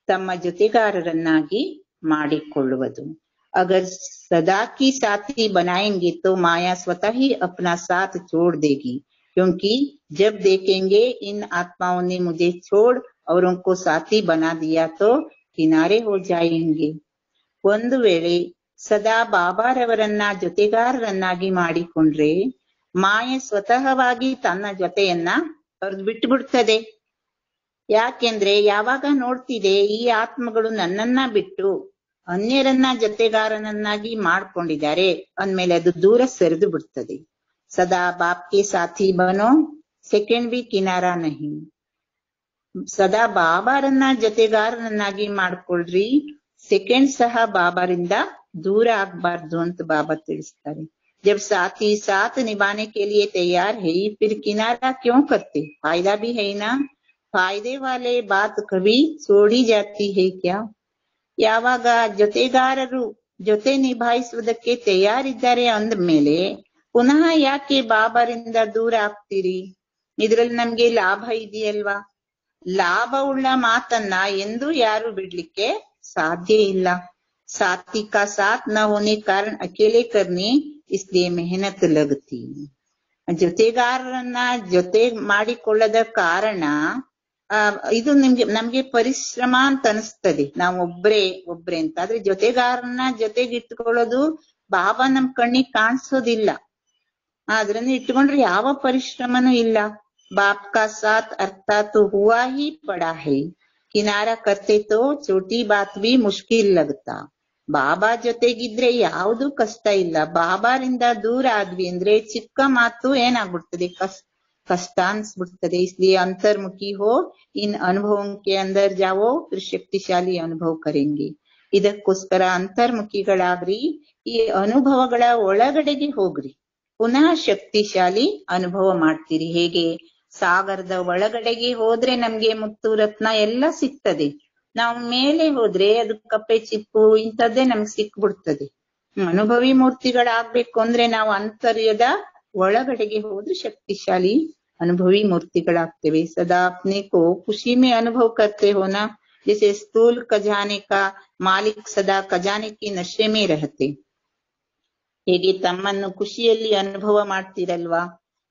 ತಮ್ಮ ಜೊತೆಗಾರರನ್ನಾಗಿ ಮಾಡಿಕೊಳ್ಳುವುದು. अगर सदा की साथी बनाएंगे तो माया स्वतः ही अपना साथ छोड़ देगी, क्योंकि जब देखेंगे इन आत्माओं ने मुझे छोड़ और उनको साथी बना दिया तो किनारे हो जाएंगे. ಒಂದು ವೇಳೆ ಸದಾ ಬಾಬಾರವರನ್ನ ಜೊತೆಗಾರರನ್ನಾಗಿ ಮಾಡಿಕೊಂಡ್ರೆ ಮಾಯೆ ಸ್ವತಃವಾಗಿ ತನ್ನ ಜೊತೆಯನ್ನ ಹೊರದು ಬಿಟ್ಟು ಬಿಡ್ತದೆ. ಯಾಕೆಂದ್ರೆ ಯಾವಾಗ ನೋಡ್ತಿದೆ ಈ ಆತ್ಮಗಳು ನನ್ನನ್ನ ಬಿಟ್ಟು ಅನ್ಯರನ್ನ ಜೊತೆಗಾರನನ್ನಾಗಿ ಮಾಡ್ಕೊಂಡಿದ್ದಾರೆ ಅಂದ್ಮೇಲೆ ಅದು ದೂರ ಸರಿದು ಬಿಡ್ತದೆ. ಸದಾ ಬಾಪ್ಗೆ ಸಾಥಿ ಬನೋ, ಸೆಕೆಂಡ್ ಬಿ ಕಿನಾರಾ ನಹಿ. ಸದಾ ಬಾಬಾರನ್ನ ಜೊತೆಗಾರನನ್ನಾಗಿ ಮಾಡ್ಕೊಳ್ರಿ, ಸೆಕೆಂಡ್ ಸಹ ಬಾಬಾರಿಂದ ದೂರ ಆಗ್ಬಾರ್ದು ಅಂತ ಬಾಬಾ ತಿಳಿಸ್ತಾರೆ. जब साथी साथ निभाने के लिए तैयार है फिर किनारा क्यों करते, फायदा भी है ना. फायदे वाले बात कभी छोड़ी जाती है क्या. ಯಾವಾಗ ಜೊತೆಗಾರರು ಜೊತೆ ನಿಭಾಯಿಸುವುದಕ್ಕೆ ತಯಾರಿದ್ದಾರೆ ಅಂದ ಮೇಲೆ ಪುನಃ ಯಾಕೆ ಬಾಬಾರಿಂದ ದೂರ ಆಗ್ತೀರಿ. ಇದ್ರಲ್ಲಿ ನಮ್ಗೆ ಲಾಭ ಇದೆಯಲ್ವಾ. ಲಾಭ ಉಳ್ಳ ಮಾತನ್ನ ಎಂದೂ ಯಾರು ಬಿಡ್ಲಿಕ್ಕೆ ಸಾಧ್ಯ ಇಲ್ಲ. साथी का साथ न होने कारण अकेले करने इसलिए मेहनत लगती. ಜೊತೆಗಾರರನ್ನ ಜೊತೆ ಮಾಡಿಕೊಳ್ಳದ ಕಾರಣ ಇದು ನಮ್ಗೆ ಪರಿಶ್ರಮ ಅಂತ ಅನಿಸ್ತದೆ. ನಾವು ಒಬ್ರೇ ಅಂತ. ಆದ್ರೆ ಜೊತೆಗಾರನ್ನ ಜೊತೆಗಿಟ್ಕೊಳ್ಳೋದು ಬಾಬಾ ನಮ್ ಕಣ್ಣಿಗೆ ಕಾಣಿಸೋದಿಲ್ಲ. ಅದ್ರನ್ನ ಇಟ್ಕೊಂಡ್ರೆ ಯಾವ ಪರಿಶ್ರಮನೂ ಇಲ್ಲ. ಬಾಪ್ ಕಾ ಸಾಥ್ ಅರ್ಥಾತ್ ಹುವಾ ಹಿ ಪಡಾ ಹೈ, ಕಿನಾರಾ ಕರ್ತೆ ತೋ ಚೋಟಿ ಬಾತ್ ಬಿ ಮುಷ್ಕಿಲ್ ಲಗ್ತಾ. ಬಾಬಾ ಜೊತೆಗಿದ್ರೆ ಯಾವುದು ಕಷ್ಟ ಇಲ್ಲ. ಬಾಬಾರಿಂದ ದೂರ ಆದ್ವಿ ಅಂದ್ರೆ ಚಿಕ್ಕ ಮಾತು ಏನಾಗ್ಬಿಡ್ತದೆ, ಕಷ್ಟ ಅನ್ಸ್ಬಿಡ್ತದೆ. इसलिए अंतर्मुखी हो, इन अनुभवों के अंदर जाओ, फिर शक्तिशाली अनुभव करेंगे. ಇದಕ್ಕೋಸ್ಕರ ಅಂತರ್ಮುಖಿಗಳಾಗ್ರಿ, ಈ ಅನುಭವಗಳ ಒಳಗಡೆಗೆ ಹೋಗ್ರಿ, ಪುನಃ ಶಕ್ತಿಶಾಲಿ ಅನುಭವ ಮಾಡ್ತೀರಿ. ಹೇಗೆ ಸಾಗರದ ಒಳಗಡೆಗೆ ಹೋದ್ರೆ ನಮ್ಗೆ ಮುತ್ತು ರತ್ನ ಎಲ್ಲ ಸಿಗ್ತದೆ. ನಾವು ಮೇಲೆ ಹೋದ್ರೆ ಅದು ಕಪ್ಪೆ ಚಿಪ್ಪು ಇಂಥದ್ದೇ ನಮ್ಗೆ ಸಿಕ್ಬಿಡ್ತದೆ. ಅನುಭವಿ ಮೂರ್ತಿಗಳಾಗ್ಬೇಕು ಅಂದ್ರೆ ನಾವು ಅಂತರ್ಯದ ಒಳಗಡೆಗೆ ಹೋದ್ರೆ ಶಕ್ತಿಶಾಲಿ अनुभवी मूर्तिಗಳಾಗ್ತೇವೆ. सदा अपने को खुशी में अनुभव करते हो ना, जैसे स्थूल खजाने का मालिक सदा खजाने की नशे में रहते. ಹೇಗೆ ತಮ್ಮನ್ನು ಖುಷಿಯಲ್ಲಿ ಅನುಭವ ಮಾಡ್ತಿರಲ್ವಾ,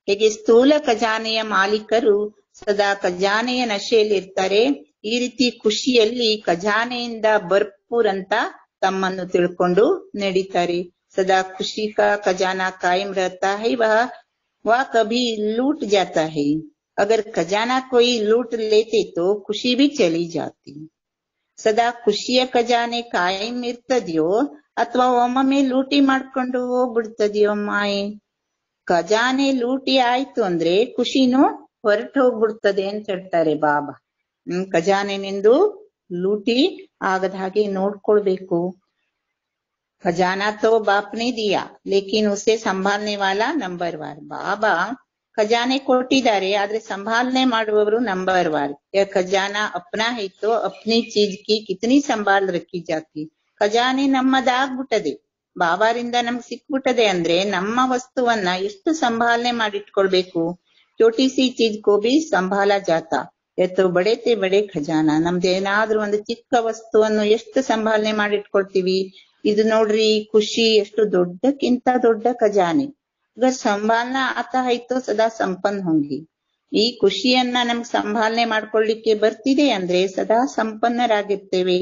ಹೇಗೆ ಸ್ಥೂಲ ಖಜಾನೆಯ ಮಾಲೀಕರು ಸದಾ ಖಜಾನೆಯ ನಶೆಯಲ್ಲಿ ಇರ್ತಾರೆ, ಈ ರೀತಿ ಖುಷಿಯಲ್ಲಿ ಖಜಾನೆಯಿಂದ ಭರ್ಪೂರ್ ಅಂತ ತಮ್ಮನ್ನು ತಿಳ್ಕೊಂಡು ನಡೀತಾರೆ. ಸದಾ ಖುಷಿ ಕಾ ಖಜಾನಾ ಕಾಯಂ रहता है, वह कभी लूट जाता है. अगर खजाना कोई लूट लेते तो खुशी भी चली जाती. ಸದಾ ಖುಷಿಯ ಖಜಾನೆ ಕಾಯಂ ಇರ್ತದೆಯೋ ಅಥವಾ ಒಮ್ಮೊಮ್ಮೆ ಲೂಟಿ ಮಾಡ್ಕೊಂಡು ಹೋಗ್ಬಿಡ್ತದೆಯೋ ಮಾಯೆ. ಖಜಾನೆ ಲೂಟಿ ಆಯ್ತು ಅಂದ್ರೆ ಖುಷಿನೂ ಹೊರಟು ಹೋಗ್ಬಿಡ್ತದೆ ಅಂತ ಹೇಳ್ತಾರೆ ಬಾಬಾ. ಖಜಾನೆನಿಂದು ಲೂಟಿ ಆಗದ ಹಾಗೆ ನೋಡ್ಕೊಳ್ಬೇಕು. खजाना तो बाप ने दिया लेकिन उसे संभालने वाला नंबर वार. बाबा खजाने ಕೊಟ್ಟಿದ್ದಾರೆ, ಆದ್ರೆ ಸಂಭಾಲನೆ ಮಾಡುವವರು ನಂಬರ್ ವಾರ್. ಖಜಾನಾ ಅಪ್ನಾ ಹೈ ತೋ ಅಪ್ನಿ ಚೀಜ್ ಕಿ ಕಿತನಿ ಸಂಭಾಲ್ ರಖಿ ಜಾತಿ. ಖಜಾನೆ ನಮ್ಮದಾಗ್ಬಿಟ್ಟದೆ, ಬಾಬಾರಿಂದ ನಮ್ಗೆ ಸಿಕ್ಬಿಟ್ಟದೆ ಅಂದ್ರೆ ನಮ್ಮ ವಸ್ತುವನ್ನ ಎಷ್ಟು ಸಂಭಾಲನೆ ಮಾಡಿಟ್ಕೊಳ್ಬೇಕು. ಚೋಟಿ ಸಿ ಚೀಜ್ ಕೋ ಬಿ ಸಂಭಾಲ ಜಾತ ಎತ್ತೋ ಬಡೇತೆ ಬಡೆ ಖಜಾನಾ. ನಮ್ದೇನಾದ್ರೂ ಒಂದು ಚಿಕ್ಕ ವಸ್ತುವನ್ನು ಎಷ್ಟು ಸಂಭಾಲನೆ ಮಾಡಿಟ್ಕೊಳ್ತೀವಿ. ಇದು ನೋಡ್ರಿ, ಖುಷಿ ಎಷ್ಟು ದೊಡ್ಡಕ್ಕಿಂತ ದೊಡ್ಡ ಖಜಾನೆ. ಅಗರ್ ಸಂಭಾಲನಾ ಆತಾ ಆಯ್ತು ಸದಾ ಸಂಪನ್ನ ಹೋಂಗಿ. ಈ ಖುಷಿಯನ್ನ ನಮ್ಗೆ ಸಂಭಾಲನೆ ಮಾಡ್ಕೊಳ್ಳಿಕ್ಕೆ ಬರ್ತಿದೆ ಅಂದ್ರೆ ಸದಾ ಸಂಪನ್ನರಾಗಿರ್ತೇವೆ.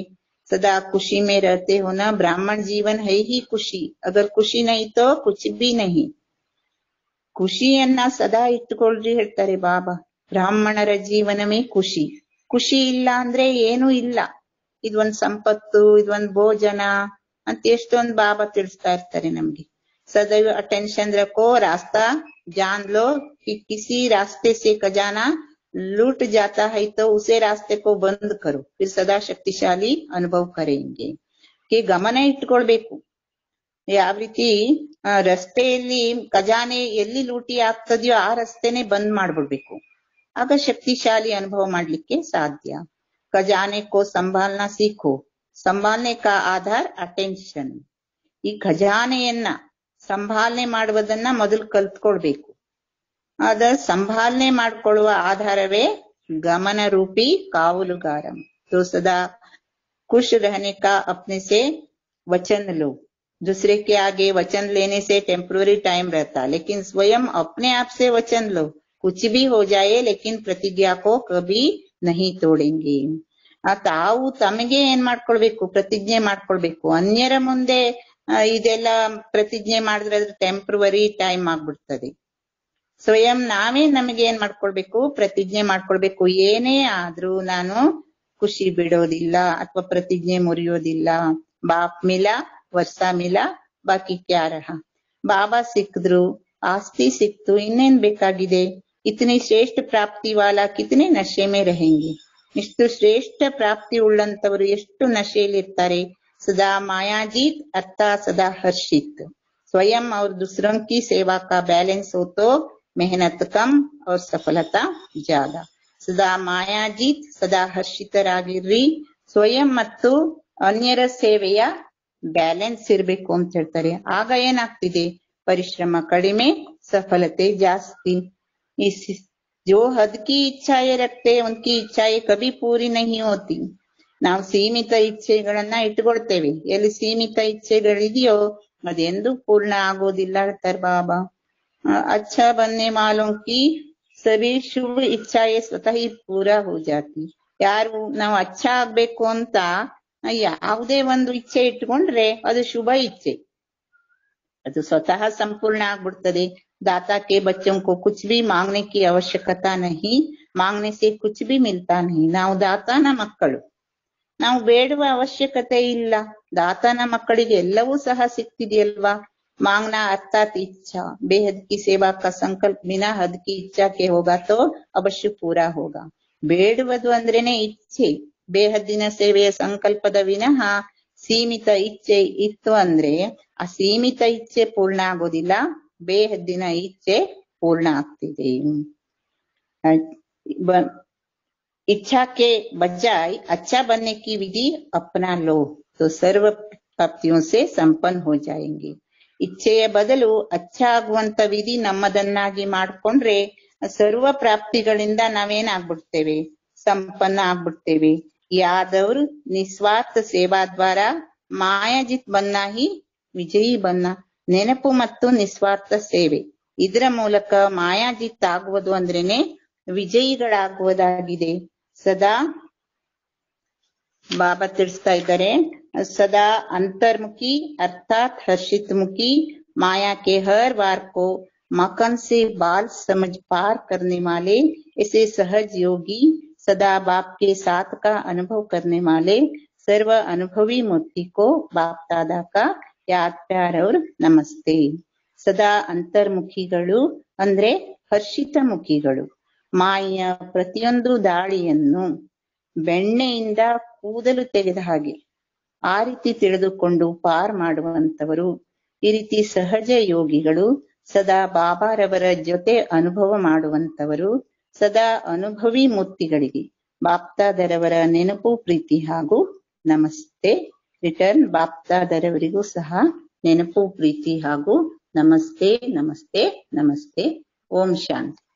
ಸದಾ ಖುಷಿ ಮೇ ರಹತೆ ಹೋನ ಬ್ರಾಹ್ಮಣ ಜೀವನ್ ಹೈ ಹಿ ಖುಷಿ. ಅಗರ್ ಖುಷಿ ನಹಿ ತೋ ಕುಚ್ ಬಿ ನಹಿ. ಖುಷಿಯನ್ನ ಸದಾ ಇಟ್ಟುಕೊಳ್ರಿ ಹೇಳ್ತಾರೆ ಬಾಬಾ. ಬ್ರಾಹ್ಮಣರ ಜೀವನವೇ ಖುಷಿ. ಖುಷಿ ಇಲ್ಲ ಅಂದ್ರೆ ಏನೂ ಇಲ್ಲ. ಇದೊಂದ್ ಸಂಪತ್ತು, ಇದೊಂದ್ ಭೋಜನ ಅಂತ ಎಷ್ಟೊಂದು ಬಾಬಾ ತಿಳಿಸ್ತಾ ಇರ್ತಾರೆ ನಮ್ಗೆ. सदैव अटेंशन रखो, रास्ता जान लो कि किसी रास्ते से खजाना लूट जाता है तो उसे रास्ते को बंद करो, फिर सदा शक्तिशाली अनुभव करेंगे. कि ಗಮನ ಇಟ್ಕೊಳ್ಬೇಕು. ಯಾವ ರೀತಿ ರಸ್ತೆಯಲ್ಲಿ ಖಜಾನೆ ಎಲ್ಲಿ ಲೂಟಿ ಆಗ್ತದೆಯೋ ಆ ರಸ್ತೆನೆ ಬಂದ್ ಮಾಡ್ಬಿಡ್ಬೇಕು, ಆಗ ಶಕ್ತಿಶಾಲಿ ಅನುಭವ ಮಾಡ್ಲಿಕ್ಕೆ ಸಾಧ್ಯ. ಖಜಾನೆ ಕೋ ಸಂಭಾಲನಾ ಸೀಖೋ, ಸಂಭಾಲನೆ ಕಾ ಆಧಾರ್ ಅಟೆನ್ಷನ್. ಈ ಖಜಾನೆಯನ್ನ ಸಂಭಾಲನೆ ಮಾಡುವುದನ್ನ ಮೊದಲು ಕಲ್ತ್ಕೊಳ್ಬೇಕು. ಅದ ಸಂಭಾಲನೆ ಮಾಡ್ಕೊಳ್ಳುವ ಆಧಾರವೇ ಗಮನ ರೂಪಿ ಕಾವಲುಗಾರಂ. तो सदा खुश रहने का अपने से वचन लो. दूसरे के आगे वचन लेने से टेम्पररी टाइम रहता, लेकिन स्वयं अपने आप से वचन लो. कुछ भी हो जाए लेकिन प्रतिज्ञा को कभी नहीं तोड़ेंगे. ತಾವು ತಮಗೆ ಏನ್ ಮಾಡ್ಕೊಳ್ಬೇಕು, ಪ್ರತಿಜ್ಞೆ ಮಾಡ್ಕೊಳ್ಬೇಕು. ಅನ್ಯರ ಮುಂದೆ ಇದೆಲ್ಲ ಪ್ರತಿಜ್ಞೆ ಮಾಡಿದ್ರೆ ಅದ್ರ ಟೆಂಪ್ರವರಿ ಟೈಮ್ ಆಗ್ಬಿಡ್ತದೆ. ಸ್ವಯಂ ನಾವೇ ನಮಗೆ ಏನ್ ಮಾಡ್ಕೊಳ್ಬೇಕು, ಪ್ರತಿಜ್ಞೆ ಮಾಡ್ಕೊಳ್ಬೇಕು. ಏನೇ ಆದ್ರೂ ನಾನು ಖುಷಿ ಬಿಡೋದಿಲ್ಲ ಅಥವಾ ಪ್ರತಿಜ್ಞೆ ಮುರಿಯೋದಿಲ್ಲ. ಬಾಪ್ ಮಿಲ ವರ್ಷ ಮಿಲ ಬಾಕಿ ಕ್ಯಾರಹ. ಬಾಬಾ ಸಿಕ್ಕಿದ್ರು, ಆಸ್ತಿ ಸಿಕ್ತು, ಇನ್ನೇನ್ ಬೇಕಾಗಿದೆ. ಇತನಿ ಶ್ರೇಷ್ಠ ಪ್ರಾಪ್ತಿ ವಾಲ ಕಿತನೆ ನಶೆ ಮೇ रहेंगे. ಇಷ್ಟು ಶ್ರೇಷ್ಠ ಪ್ರಾಪ್ತಿ ಉಳ್ಳಂತವರು ಎಷ್ಟು ನಶೆಯಲ್ಲಿರ್ತಾರೆ. सदा मायाजीत अर्थात सदा हर्षित. स्वयं और दूसरों की सेवा का बैलेंस हो तो मेहनत कम और सफलता ज्यादा. सदा मायाजीत सदा ಹರ್ಷಿತರಾಗಿರ್ರಿ. ಸ್ವಯಂ ಮತ್ತು ಅನ್ಯರ ಸೇವೆಯ ಬ್ಯಾಲೆನ್ಸ್ ಇರ್ಬೇಕು ಅಂತ ಹೇಳ್ತಾರೆ. ಆಗ ಏನಾಗ್ತಿದೆ, ಪರಿಶ್ರಮ ಕಡಿಮೆ, ಸಫಲತೆ ಜಾಸ್ತಿ. जो हद की इच्छाएं रखते उनकी इच्छाएं कभी पूरी नहीं होती. ನಾವು ಸೀಮಿತ ಇಚ್ಛೆಗಳನ್ನ ಇಟ್ಕೊಳ್ತೇವೆ. ಎಲ್ಲಿ ಸೀಮಿತ ಇಚ್ಛೆಗಳಿದೆಯೋ ಅದೆಂದೂ ಪೂರ್ಣ ಆಗೋದಿಲ್ಲ ಹೇಳ್ತಾರೆ ಬಾಬಾ. अच्छा बनने वालों की सभी शुभ इच्छाएं स्वतः ही पूरा हो जाती. ಯಾರು ನಾವು ಅಚ್ಚ ಆಗ್ಬೇಕು ಅಂತ ಯಾವುದೇ ಒಂದು ಇಚ್ಛೆ ಇಟ್ಕೊಂಡ್ರೆ ಅದು ಶುಭ ಇಚ್ಛೆ, ಅದು ಸ್ವತಃ ಸಂಪೂರ್ಣ ಆಗ್ಬಿಡ್ತದೆ. दाता के बच्चों को कुछ भी मांगने की आवश्यकता नहीं, मांगने से कुछ भी मिलता नहीं. ನಾವು ದಾತನ ಮಕ್ಕಳು, ನಾವು ಬೇಡುವ ಅವಶ್ಯಕತೆ ಇಲ್ಲ. ದಾತನ ಮಕ್ಕಳಿಗೆ ಎಲ್ಲವೂ ಸಹ ಸಿಕ್ತಿದೆಯಲ್ವಾ. मांगना अर्थात इच्छा. बेहद की सेवा का संकल्प बिना हद की इच्छा के होगा तो अवश्य पूरा होगा. ಬೇಡುವುದು ಅಂದ್ರೇನೆ ಇಚ್ಛೆ. ಬೇಹದ್ದಿನ ಸೇವೆಯ ಸಂಕಲ್ಪದ ವಿನಃ ಸೀಮಿತ ಇಚ್ಛೆ ಇತ್ತು ಅಂದ್ರೆ ಆ ಸೀಮಿತ ಇಚ್ಛೆ ಪೂರ್ಣ ಆಗೋದಿಲ್ಲ, ಬೇಹದ್ದಿನ ಇಚ್ಛೆ ಪೂರ್ಣ ಆಗ್ತಿದೆ. इच्छा के बजाय अच्छा बनने की विधि अपना लो तो सर्व ಪ್ರಾಪ್ತಿಯೋ से ಸಂಪನ್ನ हो जाएंगे. ಇಚ್ಛೆಯ ಬದಲು ಅಚ್ಚ ಆಗುವಂತ ವಿಧಿ ನಮ್ಮದನ್ನಾಗಿ ಮಾಡ್ಕೊಂಡ್ರೆ ಸರ್ವ ಪ್ರಾಪ್ತಿಗಳಿಂದ ನಾವೇನಾಗ್ಬಿಡ್ತೇವೆ, ಸಂಪನ್ನ ಆಗ್ಬಿಡ್ತೇವೆ. ಯಾದವ್ರು ನಿಸ್ವಾರ್ಥ ಸೇವಾ ದ್ವಾರ ಮಾಯಾಜಿತ್ ಬನ್ನ ಹಿ ವಿಜಯಿ ಬನ್ನ. ನೆನಪು ಮತ್ತು ನಿಸ್ವಾರ್ಥ ಸೇವೆ ಇದರ ಮೂಲಕ ಮಾಯಾಜಿತ್ ಆಗುವುದು ಅಂದ್ರೇನೆ ವಿಜಯಿಗಳಾಗುವುದಾಗಿದೆ. ಸದಾ ಬಾಬಾ ತಿಳಿಸ್ತಾ ಇದ್ದಾರೆ, सदा अंतर्मुखी अर्थात हर्षित मुखी माया के हर वार को मकन से बाल समझ पार करने वाले ऐसे सहज योगी सदा बाप के साथ का अनुभव करने वाले सर्व अनुभवी मूर्ति को बाप दादा का याद प्यार और नमस्ते. सदा ಅಂತರ್ಮುಖಿಗಳು ಅಂದ್ರೆ ಹರ್ಷಿತ ಮುಖಿಗಳು. ಮಾಯೆಯ ಪ್ರತಿಯೊಂದು ದಾಳಿಯನ್ನು ಬೆಣ್ಣೆಯಿಂದ ಕೂದಲು ತೆಗೆದ ಹಾಗೆ ಆ ರೀತಿ ತಿಳಿದುಕೊಂಡು ಪಾರ್ ಮಾಡುವಂತವರು. ಈ ರೀತಿ ಸಹಜ ಯೋಗಿಗಳು, ಸದಾ ಬಾಬಾರವರ ಜೊತೆ ಅನುಭವ ಮಾಡುವಂತವರು, ಸದಾ ಅನುಭವಿ ಮೂರ್ತಿಗಳಿಗೆ ಬಾಪ್ತಾದರವರ ನೆನಪು ಪ್ರೀತಿ ಹಾಗೂ ನಮಸ್ತೆ. ರಿಟರ್ನ್ ಬಾಪ್ತಾದರವರಿಗೂ ಸಹ ನೆನಪು ಪ್ರೀತಿ ಹಾಗೂ ನಮಸ್ತೆ ನಮಸ್ತೆ ನಮಸ್ತೆ. ಓಂ ಶಾಂತಿ.